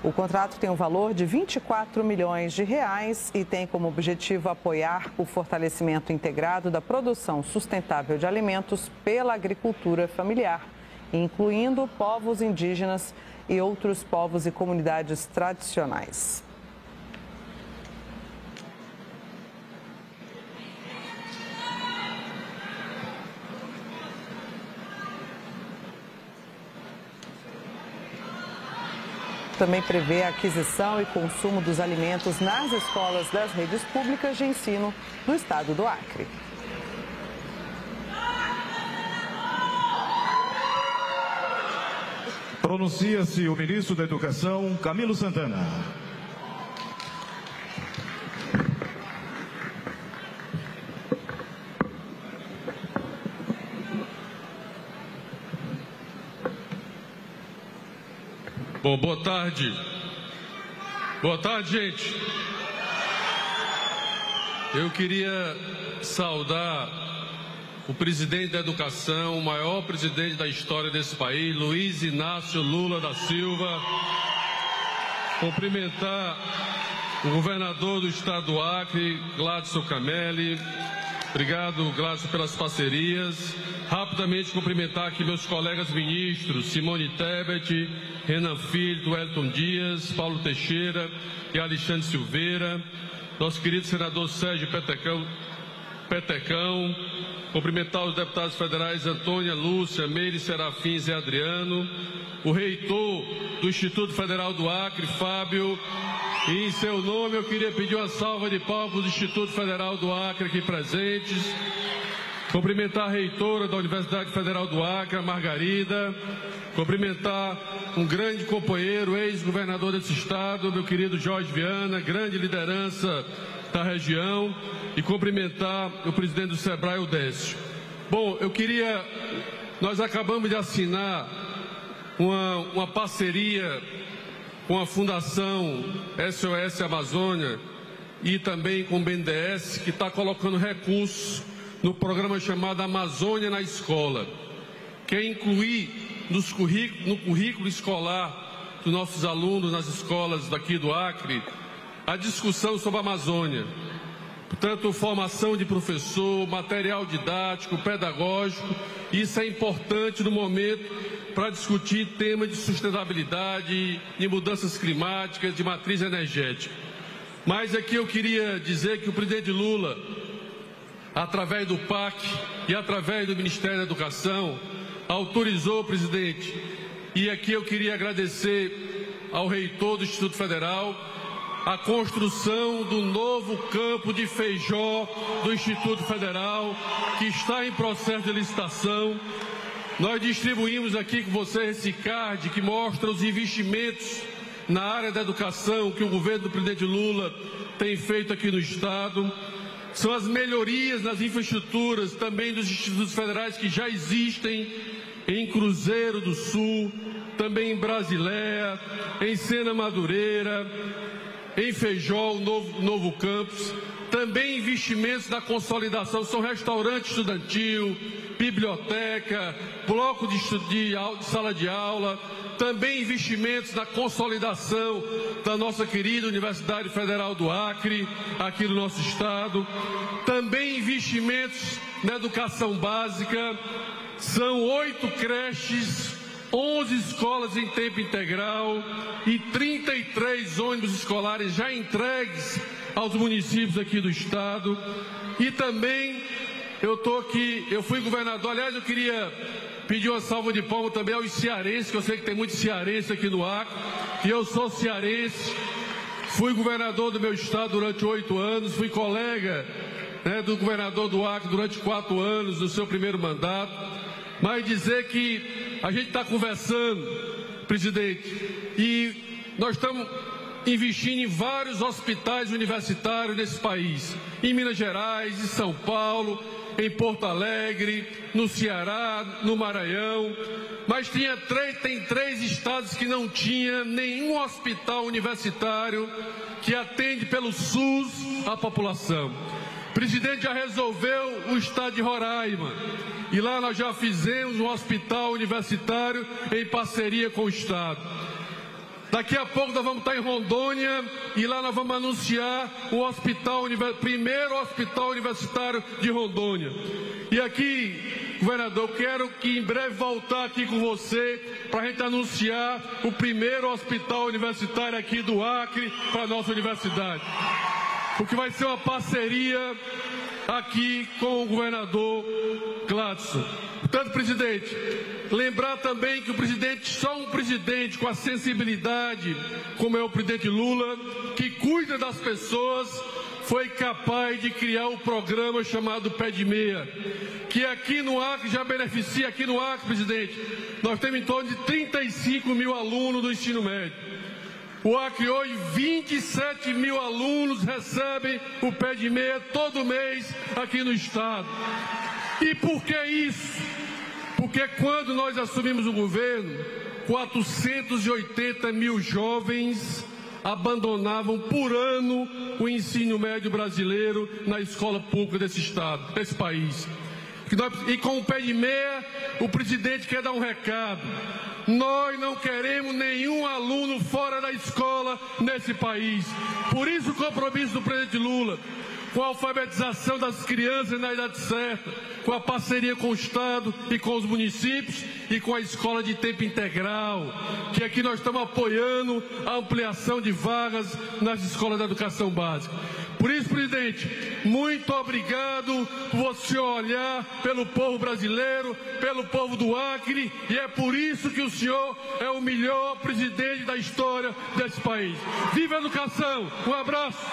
O contrato tem um valor de 24 milhões de reais e tem como objetivo apoiar o fortalecimento integrado da produção sustentável de alimentos pela agricultura familiar, incluindo povos indígenas e outros povos e comunidades tradicionais. Também prevê a aquisição e consumo dos alimentos nas escolas das redes públicas de ensino do estado do Acre. Pronuncia-se o ministro da Educação, Camilo Santana. Bom, boa tarde. Boa tarde, gente. Eu queria saudar o presidente da Educação, o maior presidente da história desse país, Luiz Inácio Lula da Silva. Cumprimentar o governador do estado do Acre, Gladson Cameli. Obrigado, Gladson, pelas parcerias. Rapidamente cumprimentar aqui meus colegas ministros, Simone Tebet, Renan Filho, Wellington Dias, Paulo Teixeira e Alexandre Silveira. Nosso querido senador Sérgio Petecão. Cumprimentar os deputados federais Antônia Lúcia, Meire Serafim e Zé Adriano. O reitor do Instituto Federal do Acre, Fábio. E em seu nome eu queria pedir uma salva de palmas do Instituto Federal do Acre aqui presentes. Cumprimentar a reitora da Universidade Federal do Acre, a Margarida. Cumprimentar um grande companheiro, ex-governador desse estado, meu querido Jorge Viana, grande liderança da região. E cumprimentar o presidente do Sebrae, o Décio. Bom, nós acabamos de assinar uma parceria com a Fundação SOS Amazônia e também com o BNDES, que está colocando recursos no programa chamado Amazônia na Escola, que é incluir no currículo escolar dos nossos alunos nas escolas daqui do Acre a discussão sobre a Amazônia. Portanto, formação de professor, material didático, pedagógico, isso é importante no momento para discutir temas de sustentabilidade, de mudanças climáticas, de matriz energética. Mas aqui eu queria dizer que o presidente Lula, através do PAC e através do Ministério da Educação, autorizou, presidente, e aqui eu queria agradecer ao reitor do Instituto Federal, a construção do novo campo de Feijó do Instituto Federal, que está em processo de licitação. Nós distribuímos aqui com vocês esse card que mostra os investimentos na área da educação que o governo do presidente Lula tem feito aqui no estado. São as melhorias nas infraestruturas também dos institutos federais que já existem em Cruzeiro do Sul, também em Brasileia, em Sena Madureira, em Feijó, o novo campus. Também investimentos na consolidação, são restaurante estudantil, biblioteca, bloco de sala de aula. Também investimentos na consolidação da nossa querida Universidade Federal do Acre, aqui no nosso estado. Também investimentos na educação básica. São 8 creches, 11 escolas em tempo integral e 33 ônibus escolares já entregues aos municípios aqui do estado. E também eu fui governador, aliás, eu queria pedir uma salva de palmas também aos cearenses, que eu sei que tem muitos cearenses aqui no Acre, e eu sou cearense, fui governador do meu estado durante 8 anos, fui colega do governador do Acre durante 4 anos no seu primeiro mandato. Mas dizer que a gente está conversando, presidente, e nós estamos investindo em vários hospitais universitários nesse país, em Minas Gerais, em São Paulo, em Porto Alegre, no Ceará, no Maranhão, mas tem 3 estados que não tinha nenhum hospital universitário que atende pelo SUS a população. O presidente já resolveu o estado de Roraima, e lá nós já fizemos um hospital universitário em parceria com o estado. Daqui a pouco nós vamos estar em Rondônia e lá nós vamos anunciar o primeiro hospital universitário de Rondônia. E aqui, governador, quero que em breve voltar aqui com você para a gente anunciar o primeiro hospital universitário aqui do Acre para a nossa universidade. Porque vai ser uma parceria aqui com o governador Gladson. Portanto, presidente, lembrar também que só um presidente com a sensibilidade, como é o presidente Lula, que cuida das pessoas, foi capaz de criar um programa chamado Pé de Meia, que aqui no Acre já beneficia, aqui no Acre, presidente, nós temos em torno de 35 mil alunos do ensino médio. O Acre hoje, 27 mil alunos recebem o Pé de Meia todo mês aqui no estado. E por que isso? Porque quando nós assumimos o governo, 480 mil jovens abandonavam por ano o ensino médio brasileiro na escola pública desse estado, desse país. E com o Pé de Meia, o presidente quer dar um recado. Nós não queremos nenhum aluno fora da escola nesse país. Por isso o compromisso do presidente Lula com a alfabetização das crianças na idade certa, com a parceria com o Estado e com os municípios e com a escola de tempo integral, que aqui nós estamos apoiando a ampliação de vagas nas escolas da educação básica. Por isso, presidente, muito obrigado por você olhar pelo povo brasileiro, pelo povo do Acre, e é por isso que o senhor é o melhor presidente da história desse país. Viva a educação! Um abraço!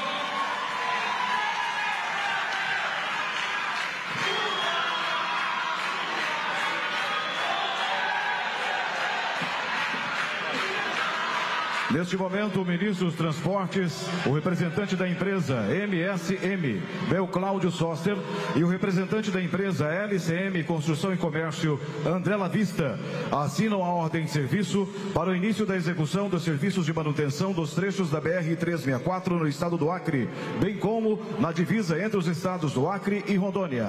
Neste momento, o ministro dos Transportes, o representante da empresa MSM, Belcláudio Soster, e o representante da empresa LCM Construção e Comércio, André Lavista, assinam a ordem de serviço para o início da execução dos serviços de manutenção dos trechos da BR-364 no estado do Acre, bem como na divisa entre os estados do Acre e Rondônia.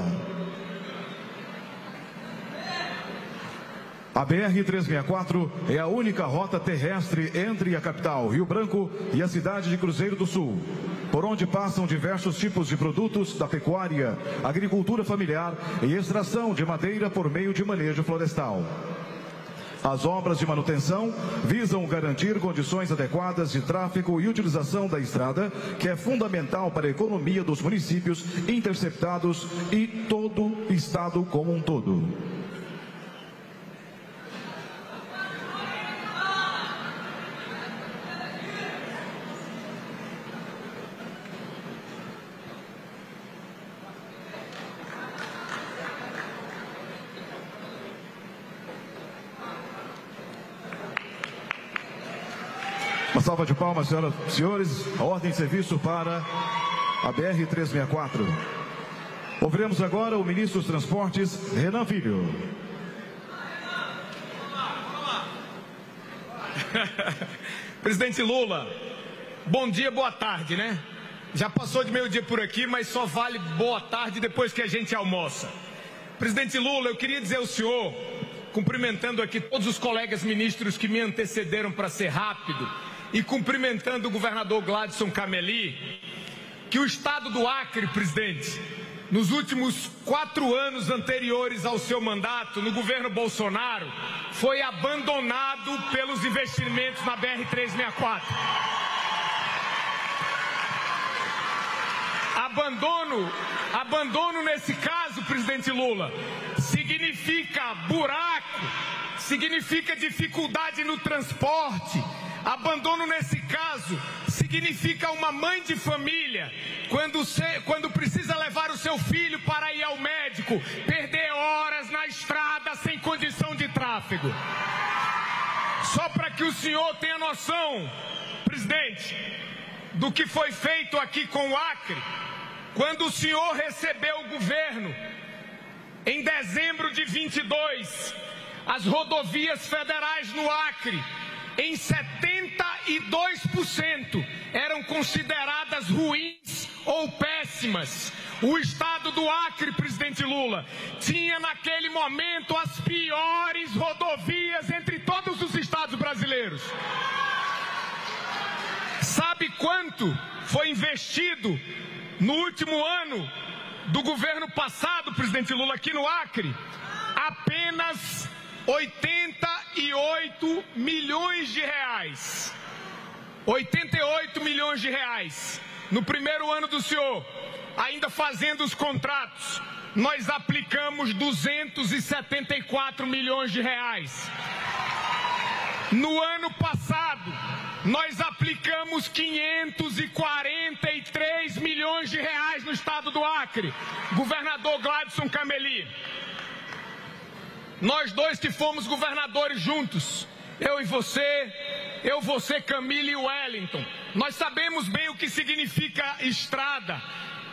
A BR-364 é a única rota terrestre entre a capital, Rio Branco, e a cidade de Cruzeiro do Sul, por onde passam diversos tipos de produtos da pecuária, agricultura familiar e extração de madeira por meio de manejo florestal. As obras de manutenção visam garantir condições adequadas de tráfego e utilização da estrada, que é fundamental para a economia dos municípios interceptados e todo o estado como um todo. Uma salva de palmas, senhoras e senhores. A ordem de serviço para a BR-364. Ouviremos agora o ministro dos Transportes, Renan Filho. Presidente Lula, bom dia, boa tarde, né? Já passou de meio-dia por aqui, mas só vale boa tarde depois que a gente almoça. Presidente Lula, eu queria dizer ao senhor, cumprimentando aqui todos os colegas ministros que me antecederam para ser rápido, e cumprimentando o governador Gladson Cameli, que o estado do Acre, presidente, nos últimos 4 anos anteriores ao seu mandato, no governo Bolsonaro, foi abandonado pelos investimentos na BR-364. Abandono nesse caso, presidente Lula, significa buraco, significa dificuldade no transporte. Abandono nesse caso significa uma mãe de família, quando precisa levar o seu filho para ir ao médico, perder horas na estrada sem condição de tráfego. Só para que o senhor tenha noção, presidente, do que foi feito aqui com o Acre, quando o senhor recebeu o governo, em dezembro de 22, as rodovias federais no Acre, em 72% eram consideradas ruins ou péssimas. O estado do Acre, presidente Lula, tinha naquele momento as piores rodovias entre todos os estados brasileiros. Sabe quanto foi investido no último ano do governo passado, presidente Lula, aqui no Acre? Apenas 88 milhões de reais. 88 milhões de reais. No primeiro ano do senhor, ainda fazendo os contratos, nós aplicamos 274 milhões de reais. No ano passado, nós aplicamos aplicamos 543 milhões de reais no estado do Acre. Governador Gladson Cameli. Nós dois que fomos governadores juntos, eu, você, Camila e Wellington, nós sabemos bem o que significa estrada,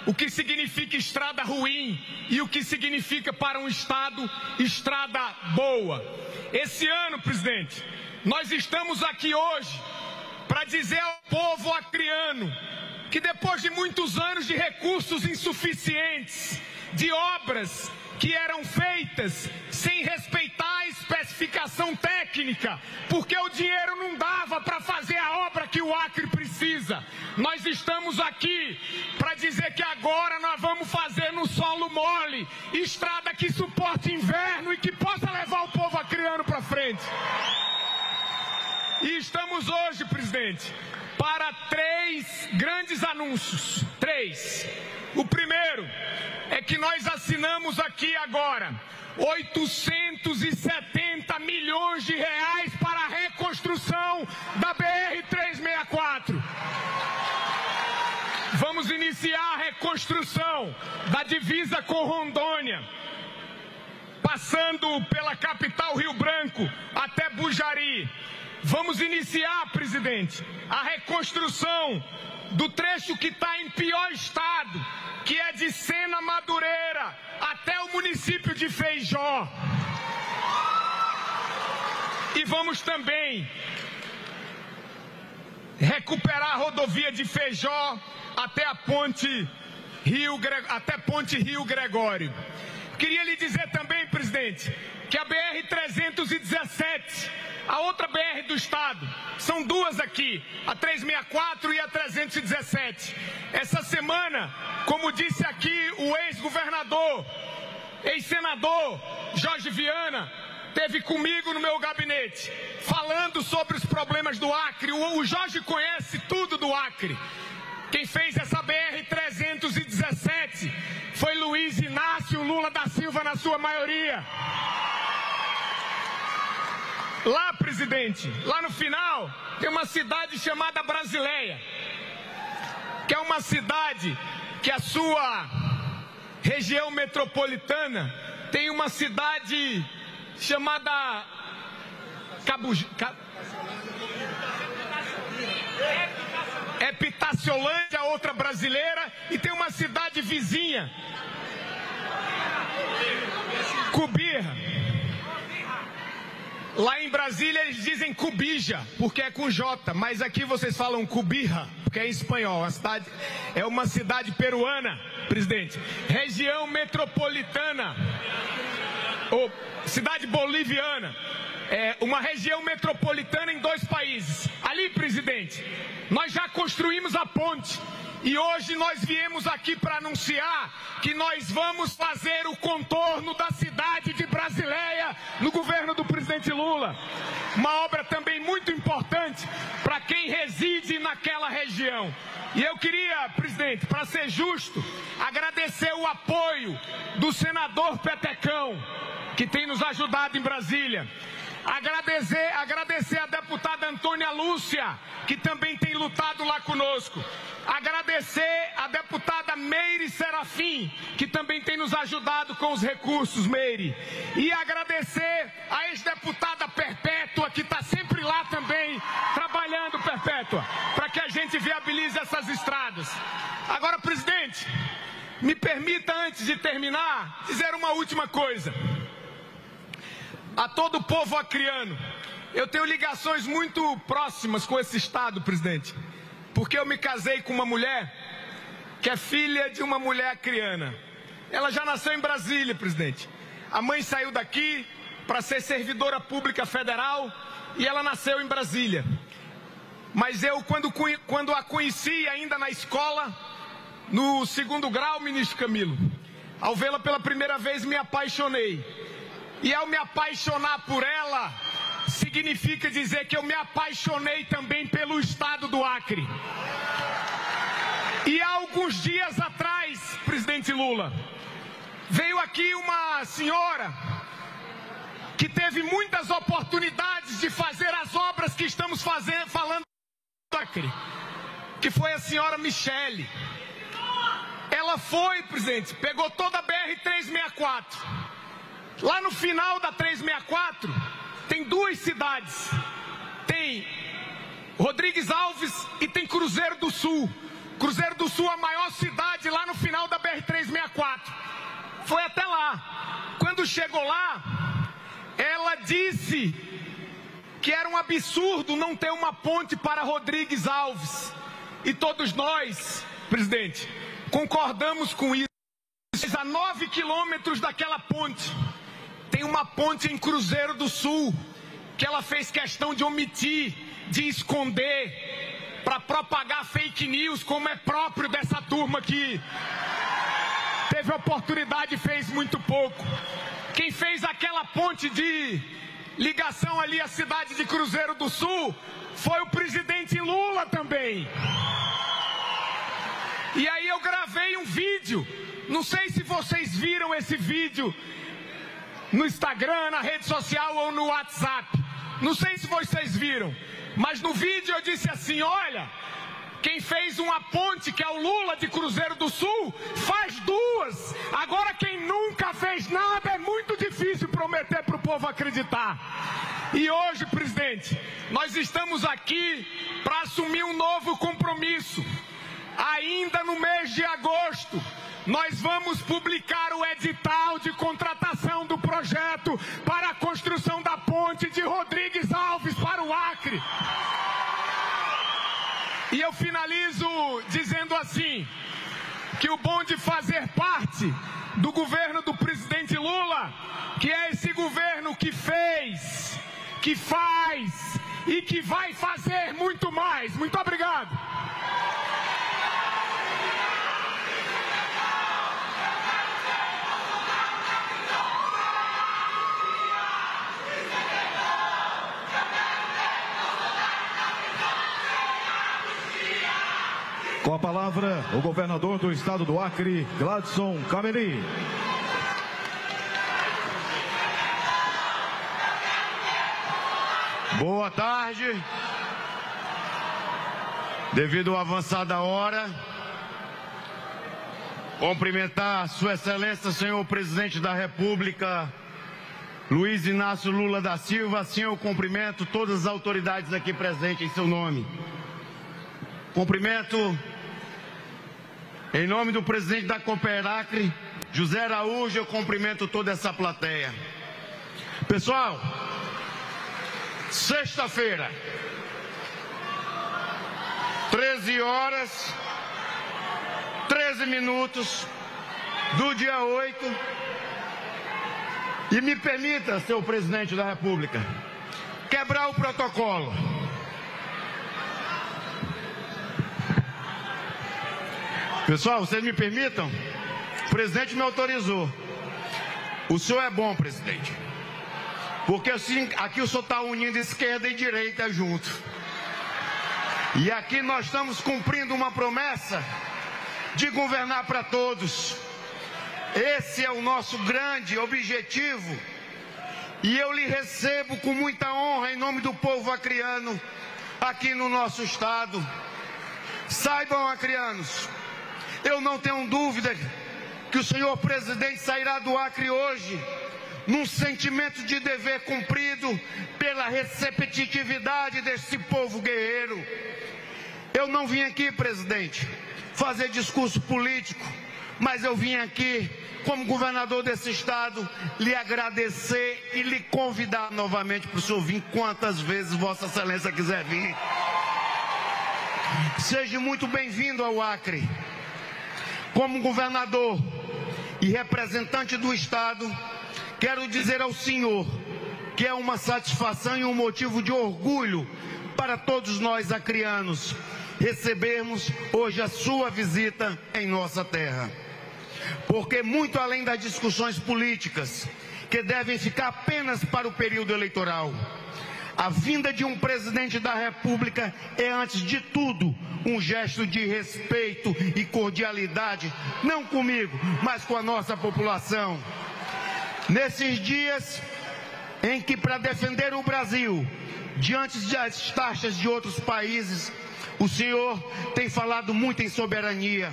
o que significa estrada ruim e o que significa para um estado estrada boa. Esse ano, presidente, nós estamos aqui hoje para dizer ao povo acreano que depois de muitos anos de recursos insuficientes, de obras que eram feitas sem respeitar a especificação técnica, porque o dinheiro não dava para fazer a obra que o Acre precisa. Nós estamos aqui para dizer que agora nós vamos fazer no solo mole, estrada que suporte inverno e que possa levar o povo acreano para frente. E estamos hoje, presidente, para 3 grandes anúncios. 3. O primeiro é que nós assinamos aqui agora 870 milhões de reais para a reconstrução da BR-364. Vamos iniciar a reconstrução da divisa com Rondônia, passando pela capital Rio Branco até Bujari. Vamos iniciar, presidente, a reconstrução do trecho que está em pior estado, que é de Sena Madureira até o município de Feijó. E vamos também recuperar a rodovia de Feijó até a Ponte Rio Gregório. Queria lhe dizer também, presidente, que a BR-317, a outra BR do estado, são 2 aqui, a 364 e a 317. Essa semana, como disse aqui o ex-governador, ex-senador Jorge Viana, esteve comigo no meu gabinete, falando sobre os problemas do Acre. O Jorge conhece tudo do Acre. Quem fez essa BR-317 foi Luiz Inácio Lula da Silva, na sua maioria. Lá, presidente, lá no final, tem uma cidade chamada Brasileia, que é uma cidade que a sua região metropolitana tem uma cidade chamada Epitaciolândia, outra brasileira, e tem uma cidade vizinha, Cubirra. Lá em Brasília eles dizem Cubija, porque é com J, mas aqui vocês falam Cubirra, porque é em espanhol. É uma cidade peruana, presidente. Região metropolitana, ou cidade boliviana. É uma região metropolitana em 2 países. Ali, presidente, nós já construímos a ponte. E hoje nós viemos aqui para anunciar que nós vamos fazer o contorno da cidade de Brasileia no governo do presidente Lula. Uma obra também muito importante para quem reside naquela região. E eu queria, presidente, para ser justo, agradecer o apoio do senador Petecão, que tem nos ajudado em Brasília. Agradecer a deputada Antônia Lúcia, que também tem lutado lá conosco. Agradecer a deputada Meire Serafim, que também tem nos ajudado com os recursos, Meire. E agradecer a ex-deputada Perpétua, que está sempre lá também, trabalhando, Perpétua, para que a gente viabilize essas estradas. Agora, presidente, me permita, antes de terminar, dizer uma última coisa. A todo o povo acreano, eu tenho ligações muito próximas com esse estado, presidente, porque eu me casei com uma mulher que é filha de uma mulher acreana. Ela já nasceu em Brasília, presidente. A mãe saiu daqui para ser servidora pública federal e ela nasceu em Brasília. Mas eu, quando a conheci ainda na escola, no 2º grau, ministro Camilo, ao vê-la pela primeira vez, me apaixonei. E ao me apaixonar por ela, significa dizer que eu me apaixonei também pelo estado do Acre. E há alguns dias atrás, presidente Lula, veio aqui uma senhora que teve muitas oportunidades de fazer as obras que estamos falando Acre, que foi a senhora Michele. Ela foi, presidente, pegou toda a BR-364. Lá no final da 364, tem duas cidades. Tem Rodrigues Alves e tem Cruzeiro do Sul. Cruzeiro do Sul, a maior cidade lá no final da BR-364. Foi até lá. Quando chegou lá, ela disse que era um absurdo não ter uma ponte para Rodrigues Alves. E todos nós, presidente, concordamos com isso. A 9 quilômetros daquela ponte, tem uma ponte em Cruzeiro do Sul, que ela fez questão de omitir, de esconder, para propagar fake news, como é próprio dessa turma que teve oportunidade e fez muito pouco. Quem fez aquela ponte de ligação ali à cidade de Cruzeiro do Sul foi o presidente Lula também. E aí eu gravei um vídeo, não sei se vocês viram esse vídeo no Instagram, na rede social ou no WhatsApp. Não sei se vocês viram, mas no vídeo eu disse assim: olha, quem fez uma ponte, que é o Lula de Cruzeiro do Sul, faz duas. Agora quem nunca fez nada é muito difícil prometer para o povo acreditar. E hoje, presidente, nós estamos aqui para assumir um novo compromisso. Ainda no mês de agosto, nós vamos publicar o edital de contratação do projeto para a construção da ponte de Rodrigues Alves para o Acre. E eu finalizo dizendo assim, que o bom de fazer parte do governo do presidente Lula, que é esse governo que fez, que faz e que vai fazer muito mais. Muito obrigado. Com a palavra, o governador do estado do Acre, Gladson Cameli. Boa tarde. Devido à avançada hora, cumprimentar Sua Excelência, senhor Presidente da República, Luiz Inácio Lula da Silva. Assim eu cumprimento todas as autoridades aqui presentes em seu nome. Cumprimento em nome do presidente da Cooperacre, José Araújo. Eu cumprimento toda essa plateia. Pessoal, sexta-feira, 13 horas, 13 minutos do dia 8. E me permita, senhor presidente da República, quebrar o protocolo. Pessoal, vocês me permitam? O presidente me autorizou. O senhor é bom, presidente. Porque assim, aqui o senhor está unindo esquerda e direita junto. E aqui nós estamos cumprindo uma promessa de governar para todos. Esse é o nosso grande objetivo. E eu lhe recebo com muita honra em nome do povo acreano aqui no nosso estado. Saibam, acreanos, eu não tenho dúvida que o senhor presidente sairá do Acre hoje num sentimento de dever cumprido pela receptividade desse povo guerreiro. Eu não vim aqui, presidente, fazer discurso político, mas eu vim aqui, como governador desse estado, lhe agradecer e lhe convidar novamente para o senhor vir quantas vezes Vossa Excelência quiser vir. Seja muito bem-vindo ao Acre. Como governador e representante do estado, quero dizer ao senhor que é uma satisfação e um motivo de orgulho para todos nós acreanos recebermos hoje a sua visita em nossa terra. Porque muito além das discussões políticas, que devem ficar apenas para o período eleitoral, a vinda de um presidente da República é, antes de tudo, um gesto de respeito e cordialidade, não comigo, mas com a nossa população. Nesses dias em que, para defender o Brasil, diante das taxas de outros países, o senhor tem falado muito em soberania.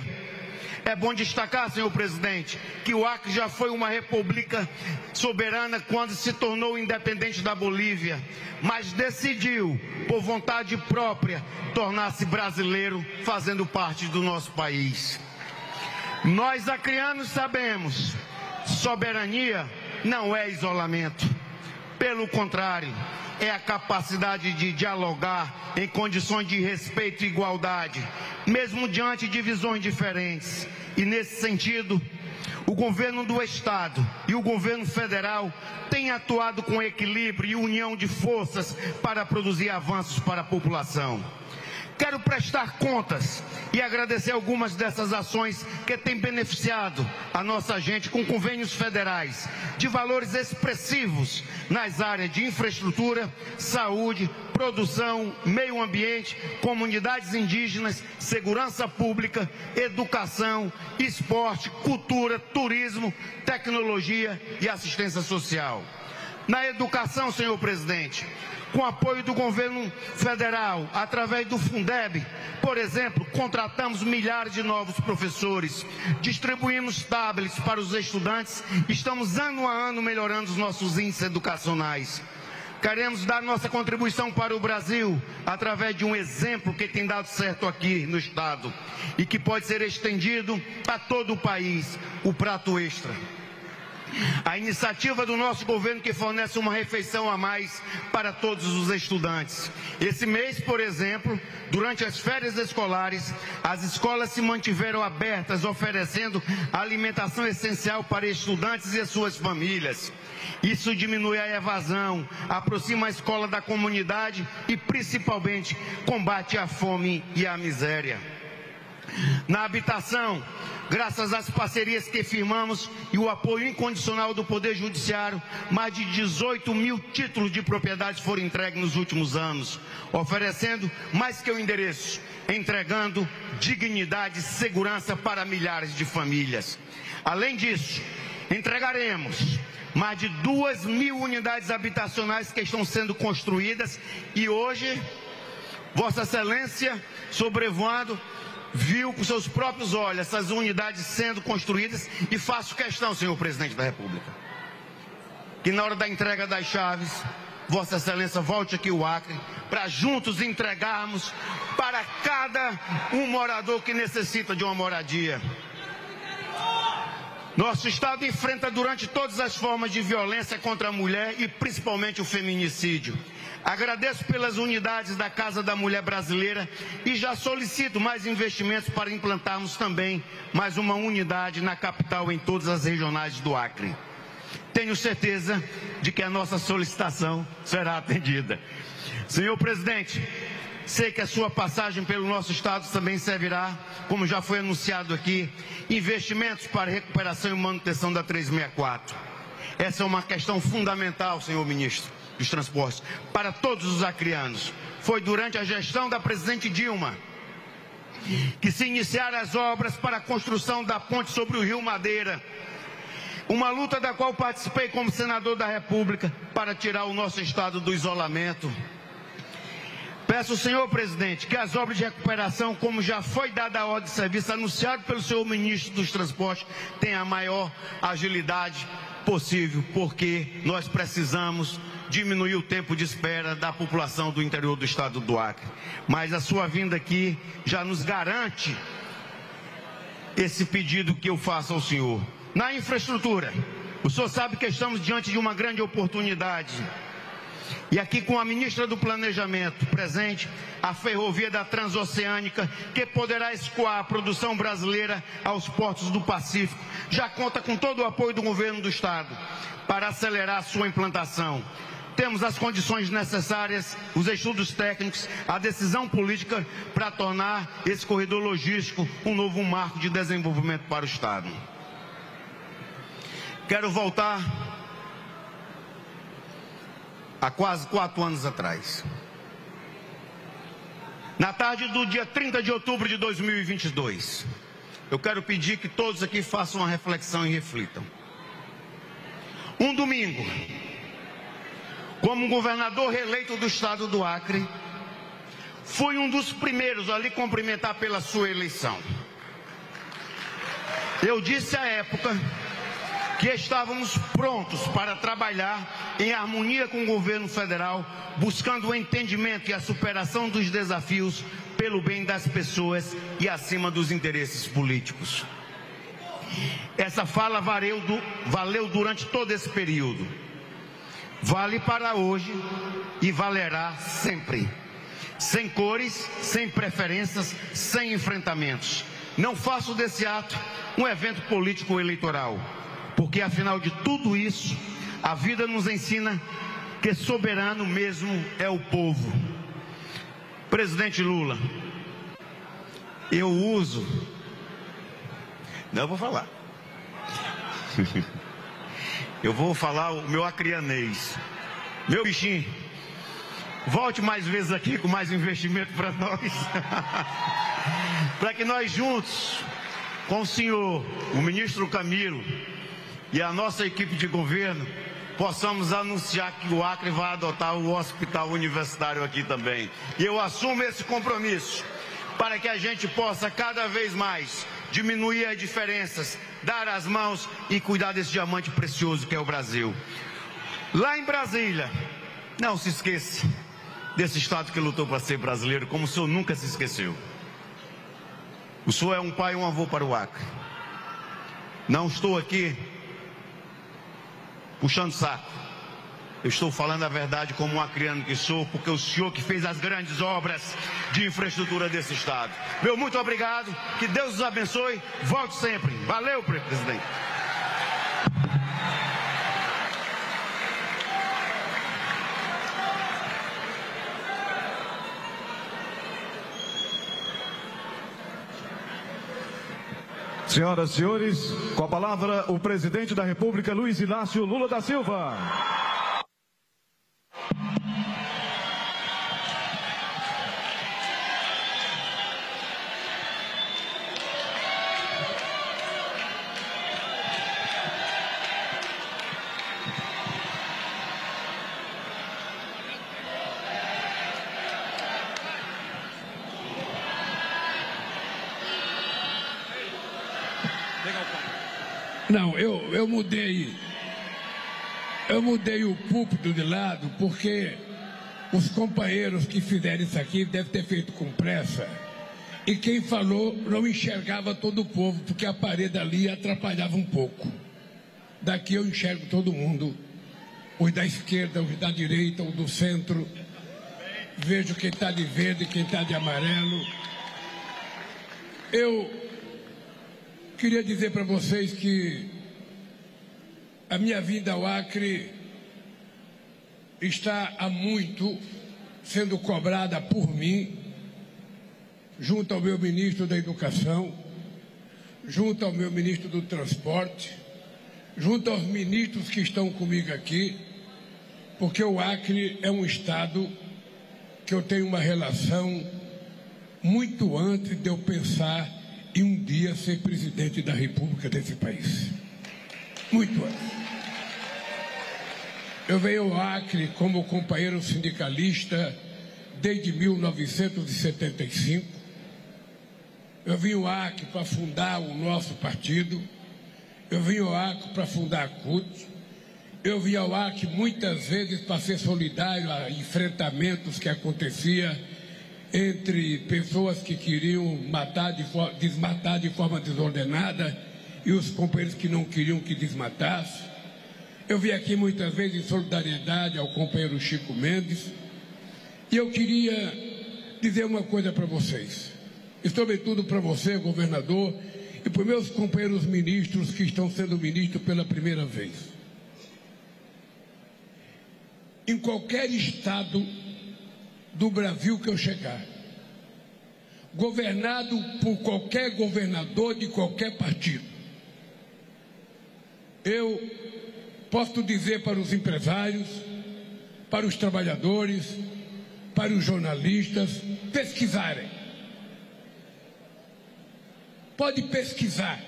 É bom destacar, senhor presidente, que o Acre já foi uma república soberana quando se tornou independente da Bolívia, mas decidiu, por vontade própria, tornar-se brasileiro, fazendo parte do nosso país. Nós, acreanos, sabemos, soberania não é isolamento. Pelo contrário, é a capacidade de dialogar em condições de respeito e igualdade, mesmo diante de visões diferentes. E nesse sentido, o governo do Estado e o governo federal têm atuado com equilíbrio e união de forças para produzir avanços para a população. Quero prestar contas e agradecer algumas dessas ações que têm beneficiado a nossa gente com convênios federais de valores expressivos nas áreas de infraestrutura, saúde, produção, meio ambiente, comunidades indígenas, segurança pública, educação, esporte, cultura, turismo, tecnologia e assistência social. Na educação, senhor presidente, com apoio do governo federal, através do Fundeb, por exemplo, contratamos milhares de novos professores, distribuímos tablets para os estudantes, estamos ano a ano melhorando os nossos índices educacionais. Queremos dar nossa contribuição para o Brasil, através de um exemplo que tem dado certo aqui no Estado e que pode ser estendido a todo o país, o prato extra. A iniciativa do nosso governo que fornece uma refeição a mais para todos os estudantes. Esse mês, por exemplo, durante as férias escolares, as escolas se mantiveram abertas, oferecendo alimentação essencial para estudantes e as suas famílias. Isso diminui a evasão, aproxima a escola da comunidade e, principalmente, combate a fome e a miséria. Na habitação, graças às parcerias que firmamos e o apoio incondicional do Poder Judiciário, mais de 18 mil títulos de propriedade foram entregues nos últimos anos, oferecendo mais que o endereço, entregando dignidade e segurança para milhares de famílias. Além disso, entregaremos mais de 2.000 unidades habitacionais que estão sendo construídas e hoje, Vossa Excelência, sobrevoando, viu com seus próprios olhos essas unidades sendo construídas e faço questão, senhor presidente da República, que na hora da entrega das chaves, Vossa Excelência volte aqui ao Acre para juntos entregarmos para cada um morador que necessita de uma moradia. Nosso Estado enfrenta durante todas as formas de violência contra a mulher e principalmente o feminicídio. Agradeço pelas unidades da Casa da Mulher Brasileira e já solicito mais investimentos para implantarmos também mais uma unidade na capital em todas as regionais do Acre. Tenho certeza de que a nossa solicitação será atendida. Senhor presidente, sei que a sua passagem pelo nosso estado também servirá, como já foi anunciado aqui, investimentos para recuperação e manutenção da 364. Essa é uma questão fundamental, senhor ministro dos Transportes, para todos os acreanos. Foi durante a gestão da presidente Dilma que se iniciaram as obras para a construção da ponte sobre o Rio Madeira, uma luta da qual participei como senador da República para tirar o nosso estado do isolamento. Peço ao senhor presidente que as obras de recuperação, como já foi dada a ordem de serviço anunciado pelo senhor ministro dos Transportes, tenham a maior agilidade possível, porque nós precisamos diminuir o tempo de espera da população do interior do estado do Acre. Mas a sua vinda aqui já nos garante esse pedido que eu faço ao senhor. Na infraestrutura, o senhor sabe que estamos diante de uma grande oportunidade. E aqui com a ministra do Planejamento presente, a ferrovia da Transoceânica, que poderá escoar a produção brasileira aos portos do Pacífico, já conta com todo o apoio do governo do estado para acelerar a sua implantação. Temos as condições necessárias, os estudos técnicos, a decisão política para tornar esse corredor logístico um novo marco de desenvolvimento para o estado. Quero voltar há quase 4 anos atrás. Na tarde do dia 30 de outubro de 2022, eu quero pedir que todos aqui façam uma reflexão e reflitam. Um domingo, como governador reeleito do estado do Acre, fui um dos primeiros a lhe cumprimentar pela sua eleição. Eu disse à época que estávamos prontos para trabalhar em harmonia com o governo federal, buscando o entendimento e a superação dos desafios pelo bem das pessoas e acima dos interesses políticos. Essa fala valeu durante todo esse período. Vale para hoje e valerá sempre. Sem cores, sem preferências, sem enfrentamentos. Não faço desse ato um evento político eleitoral, porque afinal de tudo isso, a vida nos ensina que soberano mesmo é o povo. Presidente Lula, eu uso... Não, eu vou falar. Eu vou falar o meu acrianês. Meu bichinho, volte mais vezes aqui com mais investimento para nós. Para que nós juntos, com o senhor, o ministro Camilo e a nossa equipe de governo, possamos anunciar que o Acre vai adotar o hospital universitário aqui também. E eu assumo esse compromisso para que a gente possa cada vez mais diminuir as diferenças, dar as mãos e cuidar desse diamante precioso que é o Brasil. Lá em Brasília, não se esqueça desse estado que lutou para ser brasileiro, como o senhor nunca se esqueceu. O senhor é um pai e um avô para o Acre. Não estou aqui puxando saco. Eu estou falando a verdade como um acreano que sou, porque o senhor que fez as grandes obras de infraestrutura desse estado. Meu muito obrigado, que Deus os abençoe, volte sempre. Valeu, presidente. Senhoras e senhores, com a palavra o presidente da República, Luiz Inácio Lula da Silva. Não, eu mudei o púlpito de lado porque os companheiros que fizeram isso aqui devem ter feito com pressa. E quem falou não enxergava todo o povo, porque a parede ali atrapalhava um pouco. Daqui eu enxergo todo mundo, os da esquerda, os da direita, os do centro. Vejo quem está de verde, quem está de amarelo. Eu queria dizer para vocês que a minha vinda ao Acre está há muito sendo cobrada por mim, junto ao meu ministro da Educação, junto ao meu ministro do Transporte, junto aos ministros que estão comigo aqui, porque o Acre é um estado que eu tenho uma relação muito antes de eu pensar e um dia ser presidente da República desse país. Muito antes. Eu venho ao Acre como companheiro sindicalista desde 1975. Eu vim ao Acre para fundar o nosso partido. Eu vim ao Acre para fundar a CUT. Eu vim ao Acre muitas vezes para ser solidário a enfrentamentos que aconteciam entre pessoas que queriam desmatar de forma desordenada e os companheiros que não queriam que desmatasse. Eu vim aqui muitas vezes em solidariedade ao companheiro Chico Mendes. E eu queria dizer uma coisa para vocês, e sobretudo para você, governador, e para os meus companheiros ministros que estão sendo ministros pela primeira vez. Em qualquer estado do Brasil que eu chegar, governado por qualquer governador de qualquer partido, eu posso dizer para os empresários, para os trabalhadores, para os jornalistas pesquisarem. Pode pesquisar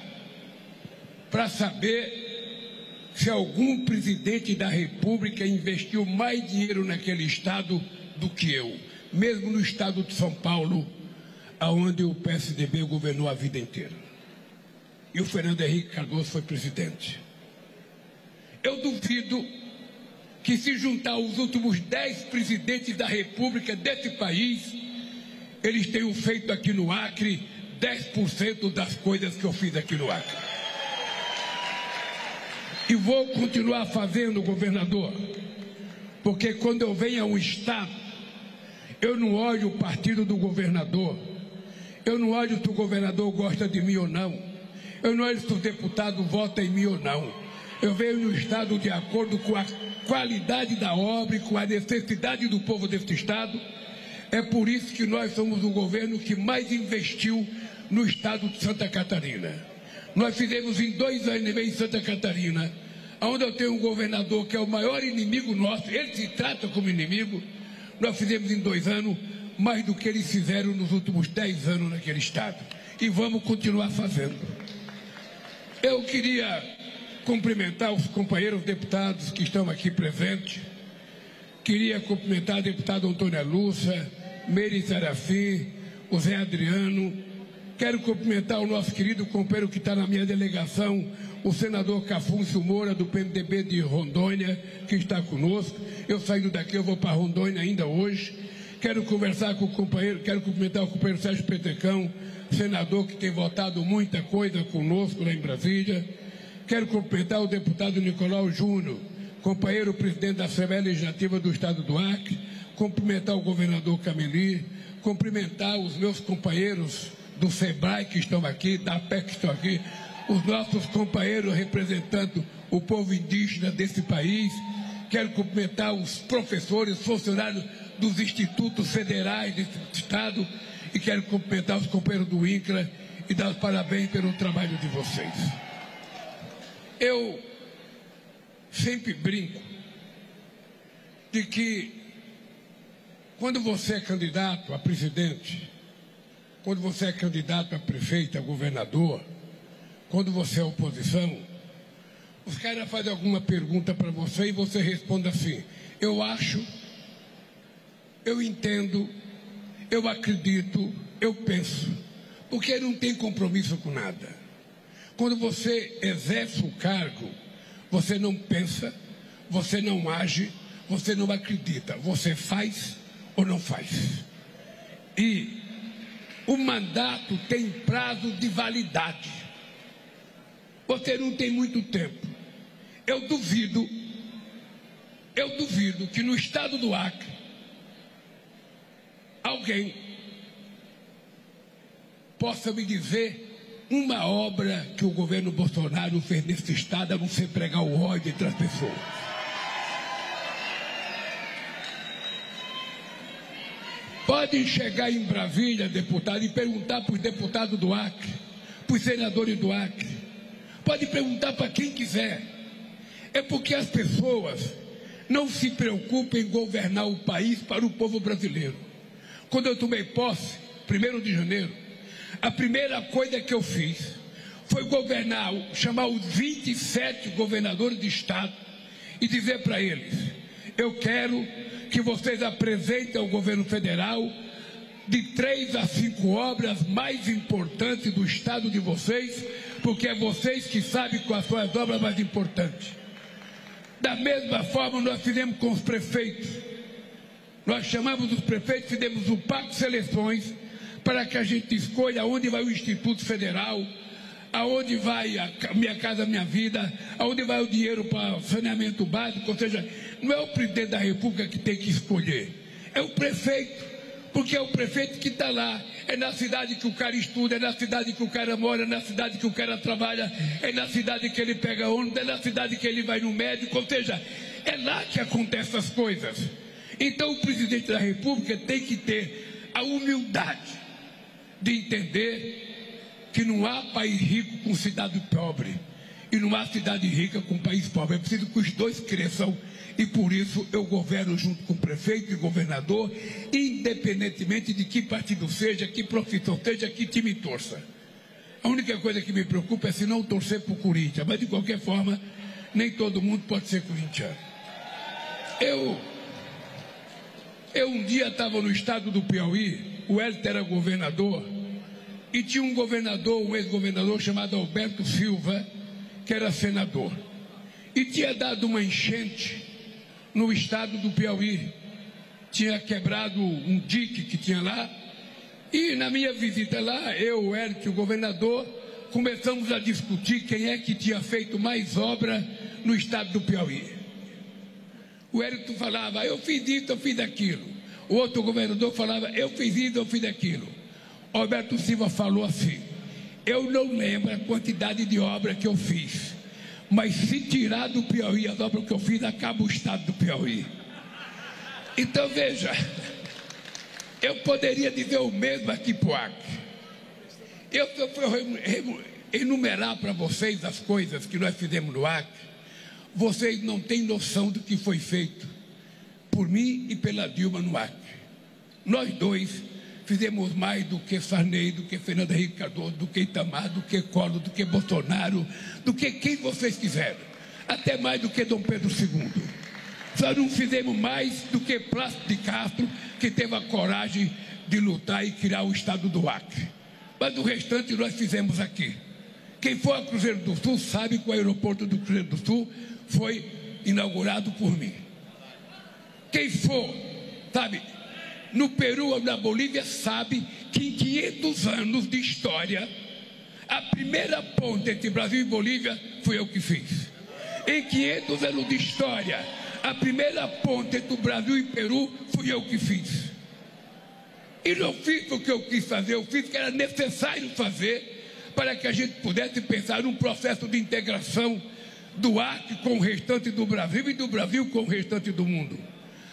para saber se algum presidente da República investiu mais dinheiro naquele estado do que eu, mesmo no estado de São Paulo, onde o PSDB governou a vida inteira. E o Fernando Henrique Cardoso foi presidente. Eu duvido que, se juntar os últimos 10 presidentes da República desse país, eles tenham feito aqui no Acre 10% das coisas que eu fiz aqui no Acre. E vou continuar fazendo, governador, porque quando eu venho a um estado, eu não olho o partido do governador, eu não olho se o governador gosta de mim ou não, eu não olho se o deputado vota em mim ou não. Eu venho no estado de acordo com a qualidade da obra e com a necessidade do povo deste estado. É por isso que nós somos o governo que mais investiu no estado de Santa Catarina. Nós fizemos em 2 anos e meio em Santa Catarina, onde eu tenho um governador que é o maior inimigo nosso, ele se trata como inimigo. Nós fizemos em 2 anos mais do que eles fizeram nos últimos 10 anos naquele estado. E vamos continuar fazendo. Eu queria cumprimentar os companheiros deputados que estão aqui presentes. Queria cumprimentar a deputada Antônia Lúcia, Meire Serafim, o Zé Adriano. Quero cumprimentar o nosso querido companheiro que está na minha delegação, o senador Cafúncio Moura, do PMDB de Rondônia, que está conosco. Eu saindo daqui, eu vou para Rondônia ainda hoje. Quero conversar com o companheiro, quero cumprimentar o companheiro Sérgio Petecão, senador que tem votado muita coisa conosco lá em Brasília. Quero cumprimentar o deputado Nicolau Júnior, companheiro presidente da Assembleia Legislativa do Estado do Acre, cumprimentar o governador Cameli, cumprimentar os meus companheiros do SEBRAE que estão aqui, da APEC que estão aqui, os nossos companheiros representando o povo indígena desse país. Quero cumprimentar os professores, funcionários dos institutos federais desse estado e quero cumprimentar os companheiros do INCRA e dar os parabéns pelo trabalho de vocês. Eu sempre brinco de que quando você é candidato a presidente, quando você é candidato a prefeito, a governador, quando você é oposição, os caras fazem alguma pergunta para você e você responde assim: eu acho, eu entendo, eu acredito, eu penso, porque não tem compromisso com nada. Quando você exerce o cargo, você não pensa, você não age, você não acredita, você faz ou não faz. E o mandato tem prazo de validade. Você não tem muito tempo. Eu duvido que no estado do Acre alguém possa me dizer uma obra que o governo Bolsonaro fez nesse estado, a não ser pregar o ódio entre as pessoas. Podem chegar em Brasília, deputado, e perguntar para os deputados do Acre, para os senadores do Acre. Pode perguntar para quem quiser. É porque as pessoas não se preocupam em governar o país para o povo brasileiro. Quando eu tomei posse, 1º de janeiro, a primeira coisa que eu fiz foi chamar os 27 governadores de estado e dizer para eles: eu quero que vocês apresentem ao governo federal de 3 a 5 obras mais importantes do estado de vocês, porque é vocês que sabem quais são as obras mais importantes. Da mesma forma, nós fizemos com os prefeitos. Nós chamamos os prefeitos, fizemos um pacto de seleções para que a gente escolha aonde vai o Instituto Federal, aonde vai a Minha Casa Minha Vida, aonde vai o dinheiro para saneamento básico. Ou seja, não é o presidente da República que tem que escolher, é o prefeito, porque é o prefeito que está lá. É na cidade que o cara estuda, é na cidade que o cara mora, é na cidade que o cara trabalha, é na cidade que ele pega ônibus, é na cidade que ele vai no médico. Ou seja, é lá que acontecem as coisas. Então o presidente da República tem que ter a humildade de entender que não há país rico com cidade pobre e não há cidade rica com país pobre. É preciso que os dois cresçam e por isso eu governo junto com o prefeito e governador, independentemente de que partido seja, que profissão seja, que time torça. A única coisa que me preocupa é se não torcer para o Corinthians, mas de qualquer forma nem todo mundo pode ser corintiano. Eu um dia estava no estado do Piauí, o Hélio era governador, e tinha um governador, um ex-governador chamado Alberto Silva, que era senador. E tinha dado uma enchente no estado do Piauí. Tinha quebrado um dique que tinha lá. E na minha visita lá, eu, o Hélio, o governador, começamos a discutir quem é que tinha feito mais obra no estado do Piauí. O Hélio falava, eu fiz isso, eu fiz aquilo. O outro governador falava, eu fiz isso, eu fiz aquilo. Alberto Silva falou assim, eu não lembro a quantidade de obra que eu fiz, mas se tirar do Piauí as obras que eu fiz, acaba o estado do Piauí. Então veja, eu poderia dizer o mesmo aqui para o Acre. Eu for enumerar para vocês as coisas que nós fizemos no Acre, vocês não têm noção do que foi feito por mim e pela Dilma no Acre. Nós dois fizemos mais do que Sarney, do que Fernando Henrique Cardoso, do que Itamar, do que Collor, do que Bolsonaro, do que quem vocês quiseram. Até mais do que Dom Pedro II. Só não fizemos mais do que Plácido de Castro, que teve a coragem de lutar e criar o estado do Acre. Mas o restante nós fizemos aqui. Quem for a Cruzeiro do Sul sabe que o aeroporto do Cruzeiro do Sul foi inaugurado por mim. Quem for, sabe, no Peru ou na Bolívia sabe que em 500 anos de história, a primeira ponte entre Brasil e Bolívia fui eu que fiz. Em 500 anos de história, a primeira ponte entre o Brasil e Peru fui eu que fiz. E não fiz porque eu quis fazer, eu fiz o que era necessário fazer para que a gente pudesse pensar num processo de integração do Acre com o restante do Brasil e do Brasil com o restante do mundo.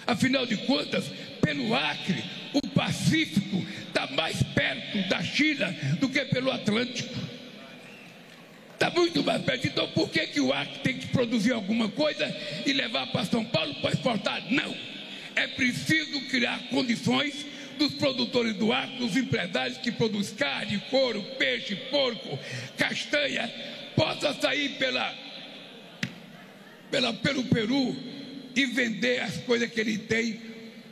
Afinal de contas, pelo Acre, o Pacífico está mais perto da China do que pelo Atlântico. Está muito mais perto. Então, por que o Acre tem que produzir alguma coisa e levar para São Paulo para exportar? Não. É preciso criar condições dos produtores do Acre, dos empresários que produzem carne, couro, peixe, porco, castanha, possa sair pelo Peru e vender as coisas que ele tem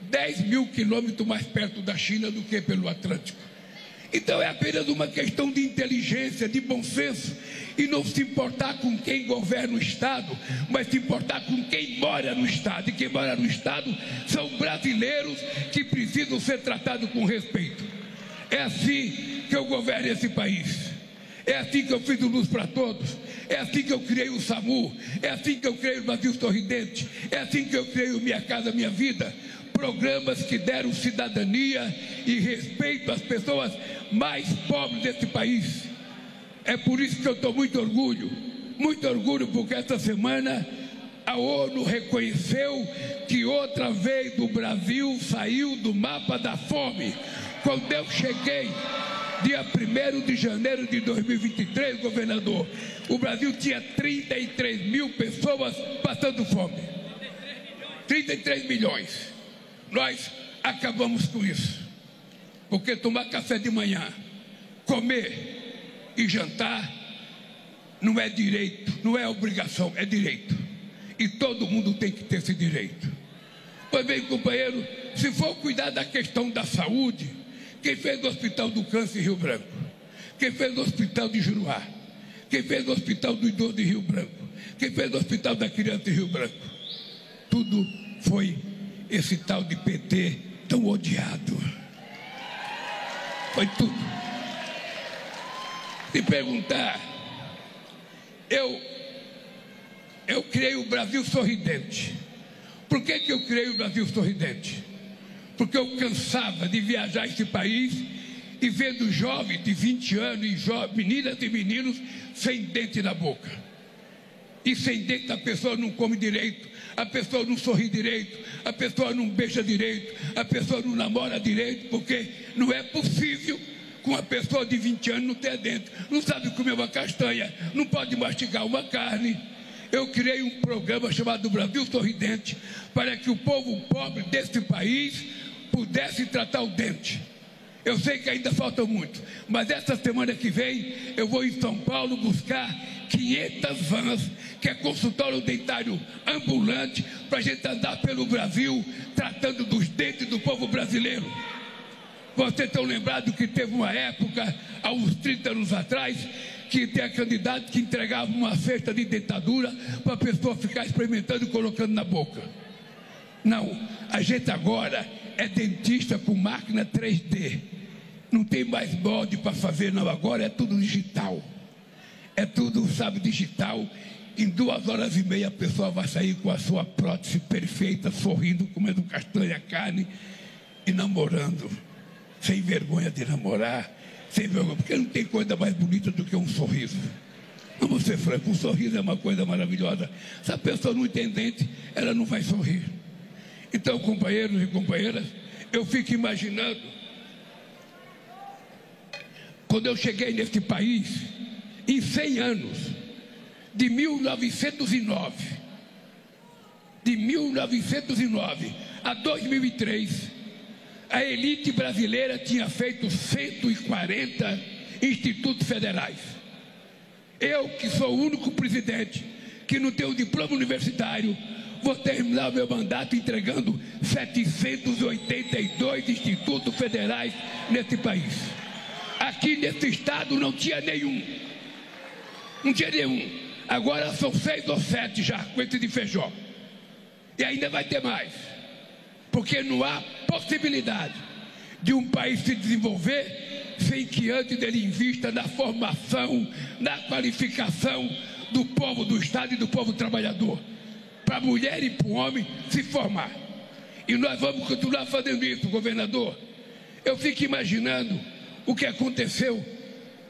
10 mil quilômetros mais perto da China do que pelo Atlântico. Então é apenas uma questão de inteligência, de bom senso, e não se importar com quem governa o Estado, mas se importar com quem mora no Estado. E quem mora no Estado são brasileiros que precisam ser tratados com respeito. É assim que eu governo esse país. É assim que eu fiz o Luz para Todos. É assim que eu criei o SAMU. É assim que eu criei o Brasil Sorridente. É assim que eu criei o Minha Casa Minha Vida. Programas que deram cidadania e respeito às pessoas mais pobres desse país. É por isso que eu estou muito orgulho, porque esta semana a ONU reconheceu que outra vez o Brasil saiu do mapa da fome. Quando eu cheguei, dia 1º de janeiro de 2023, governador, o Brasil tinha 33 mil pessoas passando fome. 33 milhões. Nós acabamos com isso. Porque tomar café de manhã, comer e jantar não é direito, não é obrigação, é direito. E todo mundo tem que ter esse direito. Pois bem, companheiro, se for cuidar da questão da saúde, quem fez o Hospital do Câncer em Rio Branco, quem fez o Hospital de Juruá, quem fez o Hospital do Idoso de Rio Branco, quem fez o Hospital da Criança em Rio Branco, tudo foi esse tal de PT tão odiado. Foi tudo. Se perguntar, eu criei o Brasil Sorridente. Por que eu criei o Brasil Sorridente? Porque eu cansava de viajar esse país e vendo jovens de 20 anos e meninas e meninos sem dente na boca. E sem dente a pessoa não come direito, a pessoa não sorri direito, a pessoa não beija direito, a pessoa não namora direito, porque não é possível com uma pessoa de 20 anos não ter dente, não sabe comer uma castanha, não pode mastigar uma carne. Eu criei um programa chamado Brasil Sorridente para que o povo pobre desse país pudesse tratar o dente. Eu sei que ainda falta muito, mas essa semana que vem eu vou em São Paulo buscar 500 vans, que é consultório dentário ambulante, para a gente andar pelo Brasil tratando dos dentes do povo brasileiro. Vocês estão lembrados que teve uma época, há uns 30 anos atrás, que tem candidato que entregava uma cesta de dentadura para a pessoa ficar experimentando e colocando na boca. Não, a gente agora é dentista com máquina 3D. Não tem mais molde para fazer, não. Agora é tudo digital. É tudo, sabe, digital. Em 2 horas e meia a pessoa vai sair com a sua prótese perfeita, sorrindo, comendo castanha, carne e namorando. Sem vergonha de namorar. Sem vergonha, porque não tem coisa mais bonita do que um sorriso. Vamos ser francos, um sorriso é uma coisa maravilhosa. Se a pessoa não tem dente, ela não vai sorrir. Então, companheiros e companheiras, eu fico imaginando, quando eu cheguei neste país, em 100 anos, de 1909 a 2003, a elite brasileira tinha feito 140 institutos federais. Eu, que sou o único presidente que não tem um diploma universitário, vou terminar o meu mandato entregando 782 institutos federais nesse país. Aqui nesse estado não tinha nenhum. Não tinha nenhum. Agora são 6 ou 7 já, com esse de Feijó. E ainda vai ter mais. Porque não há possibilidade de um país se desenvolver sem que antes ele invista na formação, na qualificação do povo do Estado e do povo trabalhador. Para a mulher e para o homem se formar. E nós vamos continuar fazendo isso, governador. Eu fico imaginando o que aconteceu.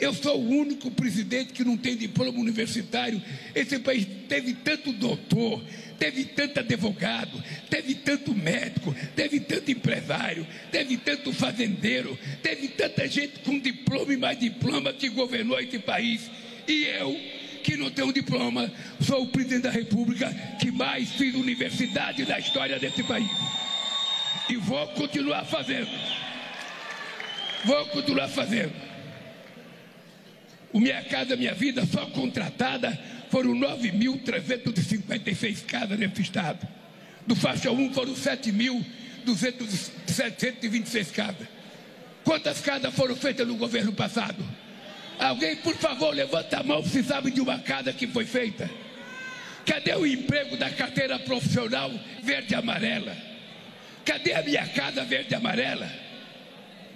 Eu sou o único presidente que não tem diploma universitário. Esse país teve tanto doutor, teve tanto advogado, teve tanto médico, teve tanto empresário, teve tanto fazendeiro, teve tanta gente com diploma e mais diploma que governou esse país. E eu, que não tenho diploma, sou o presidente da República que mais fiz universidade na história desse país. E vou continuar fazendo. Vou continuar fazendo. O Minha Casa Minha Vida, só contratada, foram 9.356 casas nesse estado. Do faixa 1 foram 7.726 casas. Quantas casas foram feitas no governo passado? Alguém, por favor, levanta a mão se sabe de uma casa que foi feita. Cadê o emprego da carteira profissional verde e amarela? Cadê a Minha Casa Verde e Amarela?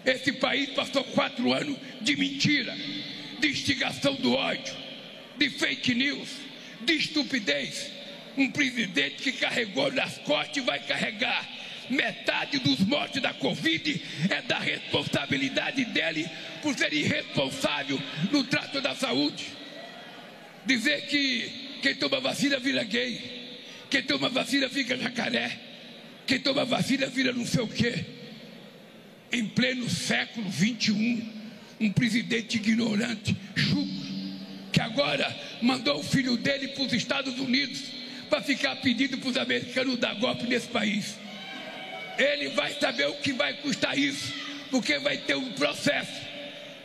Esse país passou 4 anos de mentira, de instigação do ódio, de fake news, de estupidez. Um presidente que carregou nas costas e vai carregar metade dos mortes da Covid é da responsabilidade dele por ser irresponsável no trato da saúde. Dizer que quem toma vacina vira gay, quem toma vacina fica jacaré, quem toma vacina vira não sei o quê. Em pleno século XXI, um presidente ignorante, chucro, que agora mandou o filho dele para os Estados Unidos para ficar pedindo para os americanos dar golpe nesse país. Ele vai saber o que vai custar isso, porque vai ter um processo.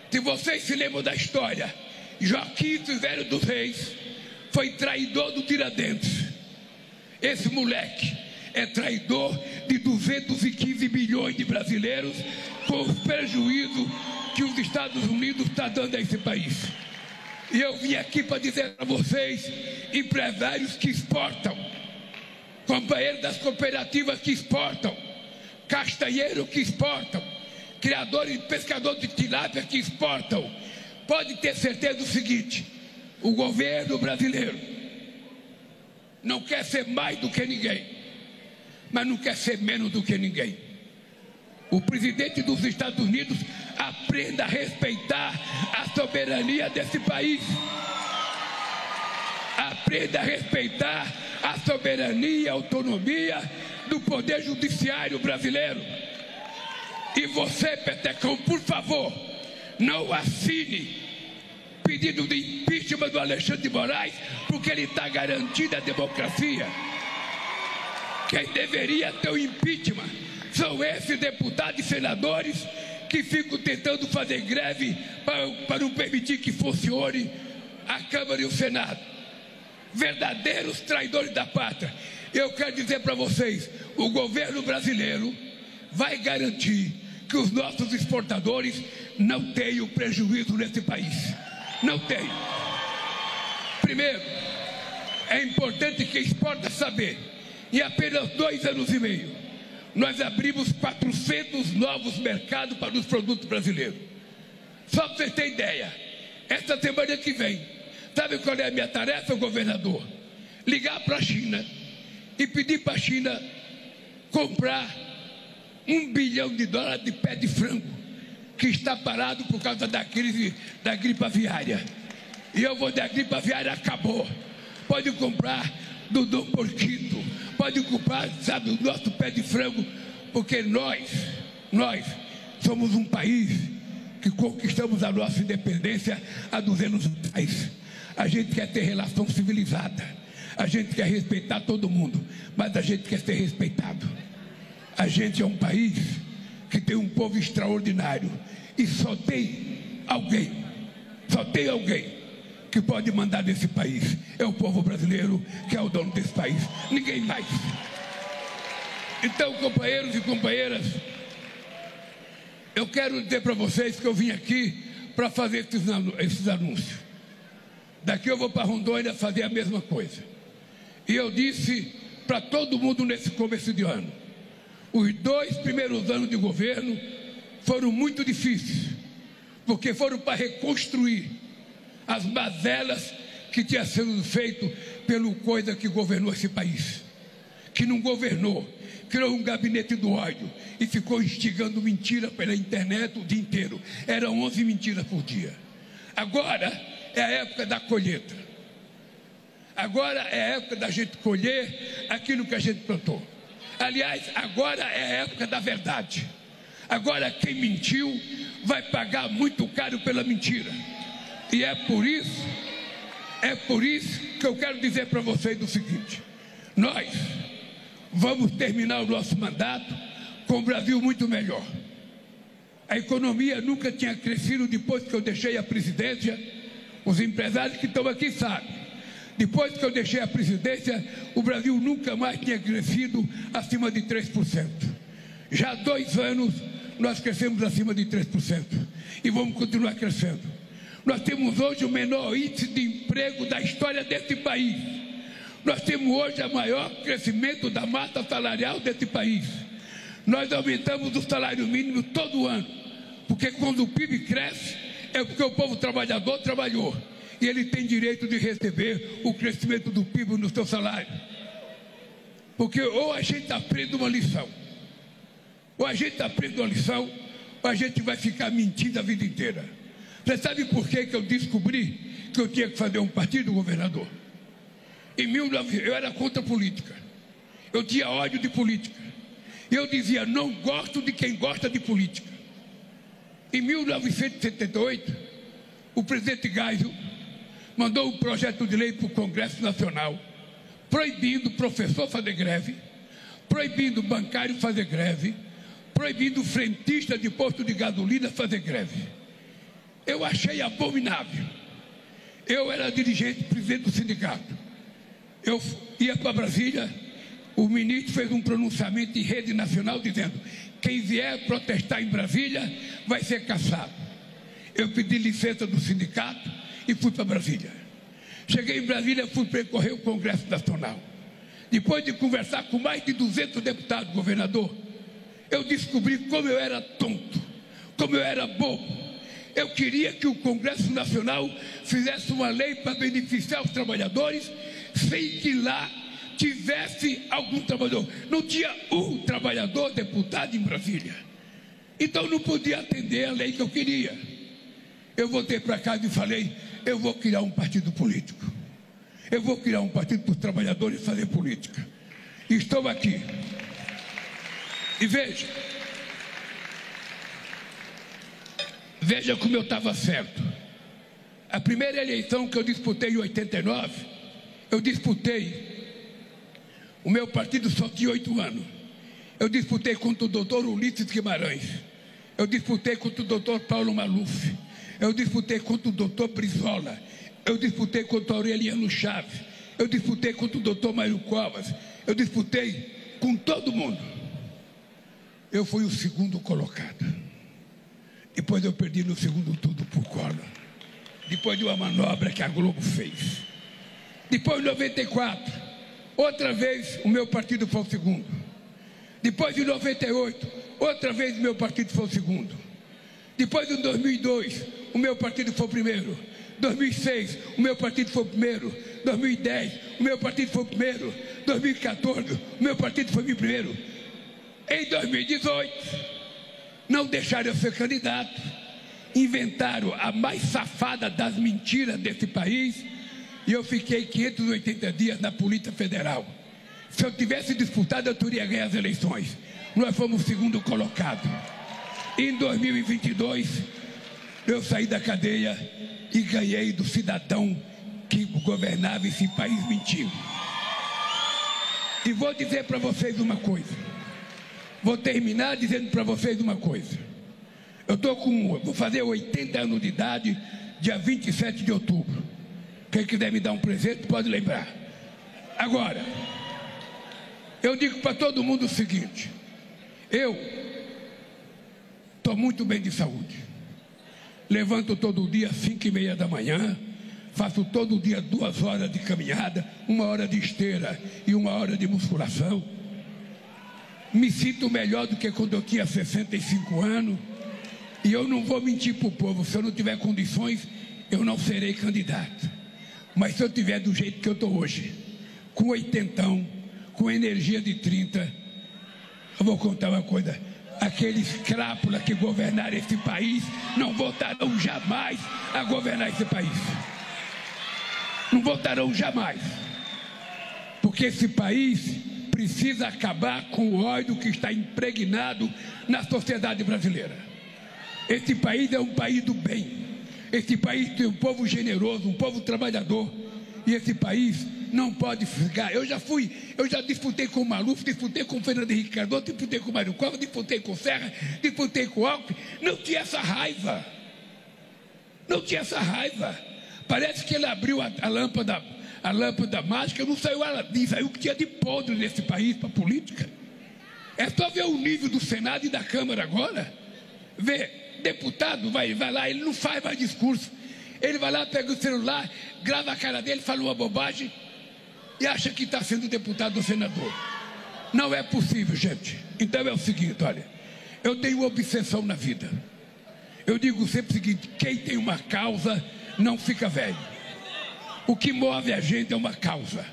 Se vocês se lembram da história, Joaquim Silvério dos Reis foi traidor do Tiradentes. Esse moleque é traidor de 215 milhões de brasileiros, com o prejuízo que os Estados Unidos estão dando a esse país. E eu vim aqui para dizer para vocês, empresários que exportam, companheiros das cooperativas que exportam, castanheiros que exportam, criadores e pescadores de tilápia que exportam, pode ter certeza do seguinte: o governo brasileiro não quer ser mais do que ninguém, mas não quer ser menos do que ninguém. O presidente dos Estados Unidos aprenda a respeitar a soberania desse país. Aprenda a respeitar a soberania e a autonomia do Poder Judiciário brasileiro. E você, Petecão, por favor, não assine pedido de impeachment do Alexandre de Moraes, porque ele está garantindo a democracia. Quem deveria ter o impeachment são esses deputados e senadores que ficam tentando fazer greve para não permitir que funcione a Câmara e o Senado. Verdadeiros traidores da pátria. Eu quero dizer para vocês, o governo brasileiro vai garantir que os nossos exportadores não tenham prejuízo nesse país. Não tem. Primeiro, é importante que exporta saber, em apenas 2 anos e meio, nós abrimos 400 novos mercados para os produtos brasileiros. Só para você ter ideia, esta semana que vem, sabe qual é a minha tarefa, governador? Ligar para a China e pedir para a China comprar $1 bilhão de pé de frango, que está parado por causa da crise da gripe aviária. E eu vou dizer, a gripe aviária acabou. Pode comprar do Dom Porquito, pode comprar, sabe, o nosso pé de frango, porque nós somos um país que conquistamos a nossa independência há 200 anos atrás. A gente quer ter relação civilizada, a gente quer respeitar todo mundo, mas a gente quer ser respeitado. A gente é um país que tem um povo extraordinário e só tem alguém que pode mandar nesse país. É o povo brasileiro que é o dono desse país, ninguém mais. Então, companheiros e companheiras, eu quero dizer para vocês que eu vim aqui para fazer esses anúncios. Daqui eu vou para Rondônia fazer a mesma coisa. E eu disse para todo mundo nesse começo de ano, os 2 primeiros anos de governo foram muito difíceis, porque foram para reconstruir as mazelas que tinha sido feito pelo coisa que governou esse país, que não governou, criou um gabinete do ódio e ficou instigando mentira pela internet o dia inteiro. Eram 11 mentiras por dia. Agora é a época da colheita. Agora é a época da gente colher aquilo que a gente plantou. Aliás, agora é a época da verdade. Agora quem mentiu vai pagar muito caro pela mentira. E é por isso que eu quero dizer para vocês o seguinte: nós vamos terminar o nosso mandato com o Brasil muito melhor. A economia nunca tinha crescido depois que eu deixei a presidência. Os empresários que estão aqui sabem. Depois que eu deixei a presidência, o Brasil nunca mais tinha crescido acima de 3%. Já há 2 anos nós crescemos acima de 3% e vamos continuar crescendo. Nós temos hoje o menor índice de emprego da história desse país. Nós temos hoje o maior crescimento da massa salarial desse país. Nós aumentamos o salário mínimo todo ano, porque quando o PIB cresce, é porque o povo trabalhador trabalhou. E ele tem direito de receber o crescimento do PIB no seu salário. Porque ou a gente aprende uma lição, ou a gente vai ficar mentindo a vida inteira. Você sabe por que eu descobri que eu tinha que fazer um partido, governador? Eu era contra a política. Eu tinha ódio de política. Eu dizia, não gosto de quem gosta de política. Em 1978, o presidente Geisel mandou um projeto de lei para o Congresso Nacional, proibindo o professor fazer greve, proibindo o bancário fazer greve, proibindo o frentista de posto de gasolina fazer greve. Eu achei abominável. Eu era dirigente, presidente do sindicato. Eu ia para Brasília, o ministro fez um pronunciamento em rede nacional dizendo: quem vier protestar em Brasília vai ser caçado. Eu pedi licença do sindicato e fui para Brasília. Cheguei em Brasília, fui percorrer o Congresso Nacional. Depois de conversar com mais de 200 deputados, governador, eu descobri como eu era tonto, como eu era bobo. Eu queria que o Congresso Nacional fizesse uma lei para beneficiar os trabalhadores, sem que lá tivesse algum trabalhador. Não tinha um trabalhador deputado em Brasília. Então não podia atender a lei que eu queria. Eu voltei para casa e falei: eu vou criar um partido político. Eu vou criar um partido para os trabalhadores fazer política. E estou aqui. E veja como eu estava certo. A primeira eleição que eu disputei em 89, o meu partido só tinha 8 anos. Eu disputei contra o doutor Ulisses Guimarães. Eu disputei contra o doutor Paulo Maluf. Eu disputei contra o doutor Brizola. eu disputei contra o Aureliano Chaves, eu disputei contra o doutor Mário Covas, eu disputei com todo mundo. Eu fui o segundo colocado. Depois eu perdi no segundo turno por Collor. Depois de uma manobra que a Globo fez. Depois, em 94, outra vez o meu partido foi o segundo. Depois, em 98, outra vez o meu partido foi o segundo. Depois, em 2002, o meu partido foi o primeiro. 2006, o meu partido foi o primeiro. 2010, o meu partido foi o primeiro. 2014, o meu partido foi o primeiro. Em 2018, não deixaram eu ser candidato. Inventaram a mais safada das mentiras desse país. E eu fiquei 580 dias na Polícia Federal. Se eu tivesse disputado, eu teria ganho as eleições. Nós fomos o segundo colocado. Em 2022, eu saí da cadeia e ganhei do cidadão que governava esse país mentindo. E vou dizer para vocês uma coisa. Vou terminar dizendo para vocês uma coisa. Vou fazer 80 anos de idade, dia 27 de outubro. Quem quiser me dar um presente pode lembrar. Agora, eu digo para todo mundo o seguinte: eu estou muito bem de saúde. Levanto todo dia às 5h30 da manhã, faço todo dia 2 horas de caminhada, 1 hora de esteira e 1 hora de musculação. Me sinto melhor do que quando eu tinha 65 anos. E eu não vou mentir para o povo: se eu não tiver condições, eu não serei candidato. Mas se eu tiver do jeito que eu estou hoje, com 80, com energia de 30, eu vou contar uma coisa: aqueles crápulas que governaram esse país não voltarão jamais a governar esse país. Não voltarão jamais. Porque esse país precisa acabar com o ódio que está impregnado na sociedade brasileira. Esse país é um país do bem. Esse país tem um povo generoso, um povo trabalhador. E esse país não pode ficar. Eu já disputei com o Maluf, disputei com o Fernando Henrique Cardoso, disputei com o Mário Covas, disputei com o Serra, disputei com o Alckmin. Não tinha essa raiva. Não tinha essa raiva. Parece que ele abriu a lâmpada mágica, não saiu Aladim, saiu o que tinha de podre nesse país para a política. É só ver o nível do Senado e da Câmara agora. Ver. Deputado vai lá, ele não faz mais discurso. Ele vai lá, pega o celular, grava a cara dele, fala uma bobagem e acha que está sendo deputado ou senador. Não é possível, gente. Então é o seguinte, olha, eu tenho uma obsessão na vida. Eu digo sempre o seguinte: quem tem uma causa não fica velho. O que move a gente é uma causa.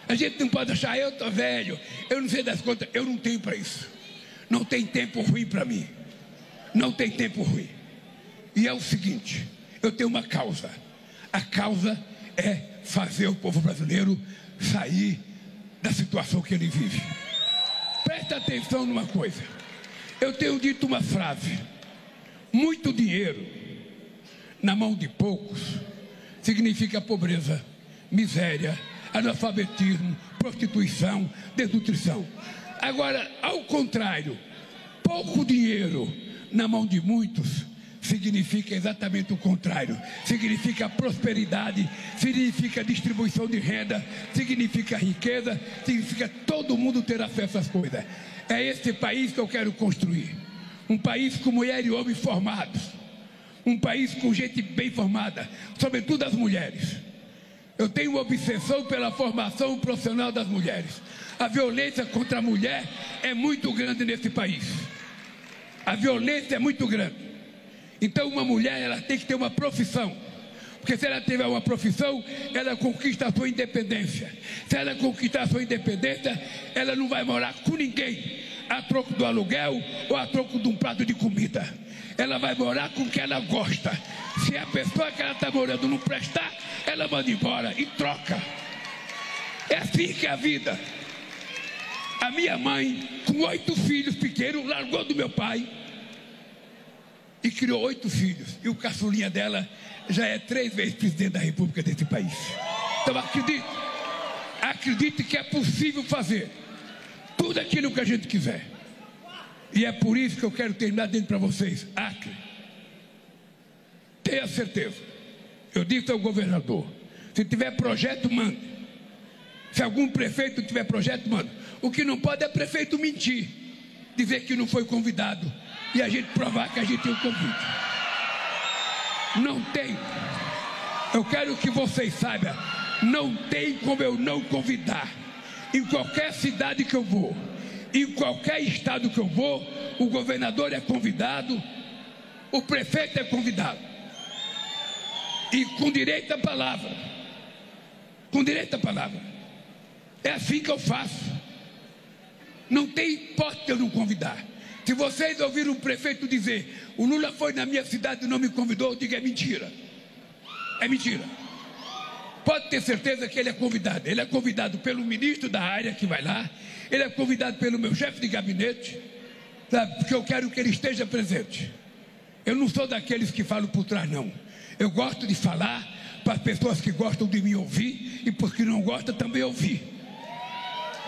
A gente não pode achar: eu estou velho, eu não sei das contas. Eu não tenho para isso. Não tem tempo ruim para mim. Não tem tempo ruim. E é o seguinte: eu tenho uma causa. A causa é fazer o povo brasileiro sair da situação que ele vive. Presta atenção numa coisa. Eu tenho dito uma frase: muito dinheiro na mão de poucos significa pobreza, miséria, analfabetismo, prostituição, desnutrição. Agora, ao contrário, pouco dinheiro na mão de muitos significa exatamente o contrário. Significa prosperidade, significa distribuição de renda, significa riqueza, significa todo mundo ter acesso às coisas. É esse país que eu quero construir. Um país com mulher e homem formados. Um país com gente bem formada, sobretudo as mulheres. Eu tenho uma obsessão pela formação profissional das mulheres. A violência contra a mulher é muito grande nesse país. A violência é muito grande. Então uma mulher, ela tem que ter uma profissão. Porque se ela tiver uma profissão, ela conquista a sua independência. Se ela conquistar a sua independência, ela não vai morar com ninguém a troco do aluguel ou a troco de um prato de comida. Ela vai morar com o que ela gosta. Se a pessoa que ela está morando não prestar, ela manda embora e troca. É assim que é a vida. A minha mãe, com 8 filhos pequenos, largou do meu pai e criou 8 filhos. E o caçulinha dela já é 3 vezes presidente da República desse país. Então acredite que é possível fazer tudo aquilo que a gente quiser. E é por isso que eu quero terminar dizendo para vocês: Acre, tenha certeza, Eu disse ao governador, se tiver projeto, manda. Se algum prefeito tiver projeto, manda. O que não pode é prefeito mentir, dizer que não foi convidado e a gente provar que a gente tem o convite. Não tem. Eu quero que vocês saibam, não tem como eu não convidar. Em qualquer cidade que eu vou, em qualquer estado que eu vou, o governador é convidado, o prefeito é convidado. E com direito à palavra. Com direito à palavra. É assim que eu faço. Não tem hipótese de eu não convidar. Se vocês ouviram um prefeito dizer, o Lula foi na minha cidade e não me convidou, eu digo, é mentira. É mentira. Pode ter certeza que ele é convidado. Ele é convidado pelo ministro da área que vai lá. Ele é convidado pelo meu chefe de gabinete, sabe? Porque eu quero que ele esteja presente. Eu não sou daqueles que falam por trás, não. Eu gosto de falar para as pessoas que gostam de me ouvir e para os que não gostam também ouvir.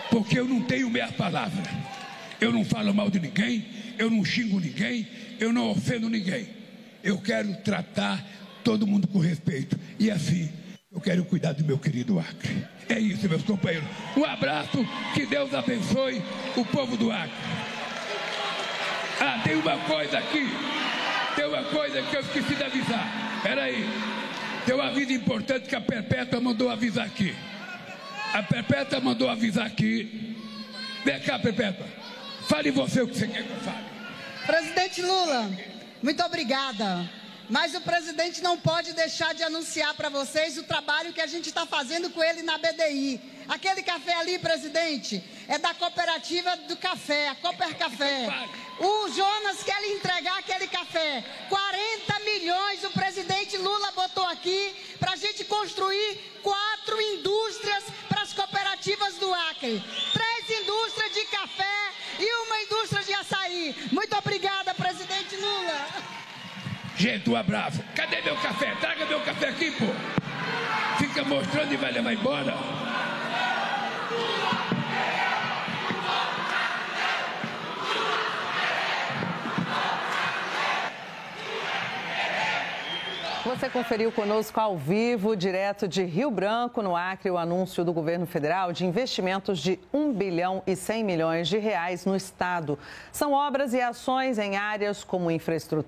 Porque eu não tenho meia palavra. Eu não falo mal de ninguém, eu não xingo ninguém, eu não ofendo ninguém. Eu quero tratar todo mundo com respeito. E assim, eu quero cuidar do meu querido Acre. É isso, meus companheiros. Um abraço, que Deus abençoe o povo do Acre. Ah, tem uma coisa aqui. Tem uma coisa que eu esqueci de avisar. Espera aí. Tem um aviso importante que a Perpétua mandou avisar aqui. A Perpétua mandou avisar aqui. Vem cá, Perpétua. Fale você o que você quer que eu fale. Presidente Lula, muito obrigada. Mas o presidente não pode deixar de anunciar para vocês o trabalho que a gente está fazendo com ele na BDI. Aquele café ali, presidente, é da cooperativa do café, a Cooper Café. O Jonas quer lhe entregar aquele café. 40 milhões o presidente Lula botou aqui para a gente construir 4 indústrias para as cooperativas do Acre. 3 indústrias de café e uma indústria de açaí. Muito obrigada, presidente Lula. Gente, um abraço. Cadê meu café? Traga meu café aqui, pô. Fica mostrando e vai levar embora. Você conferiu conosco ao vivo, direto de Rio Branco, no Acre, o anúncio do governo federal de investimentos de 1 bilhão e 100 milhões de reais no estado. São obras e ações em áreas como infraestrutura.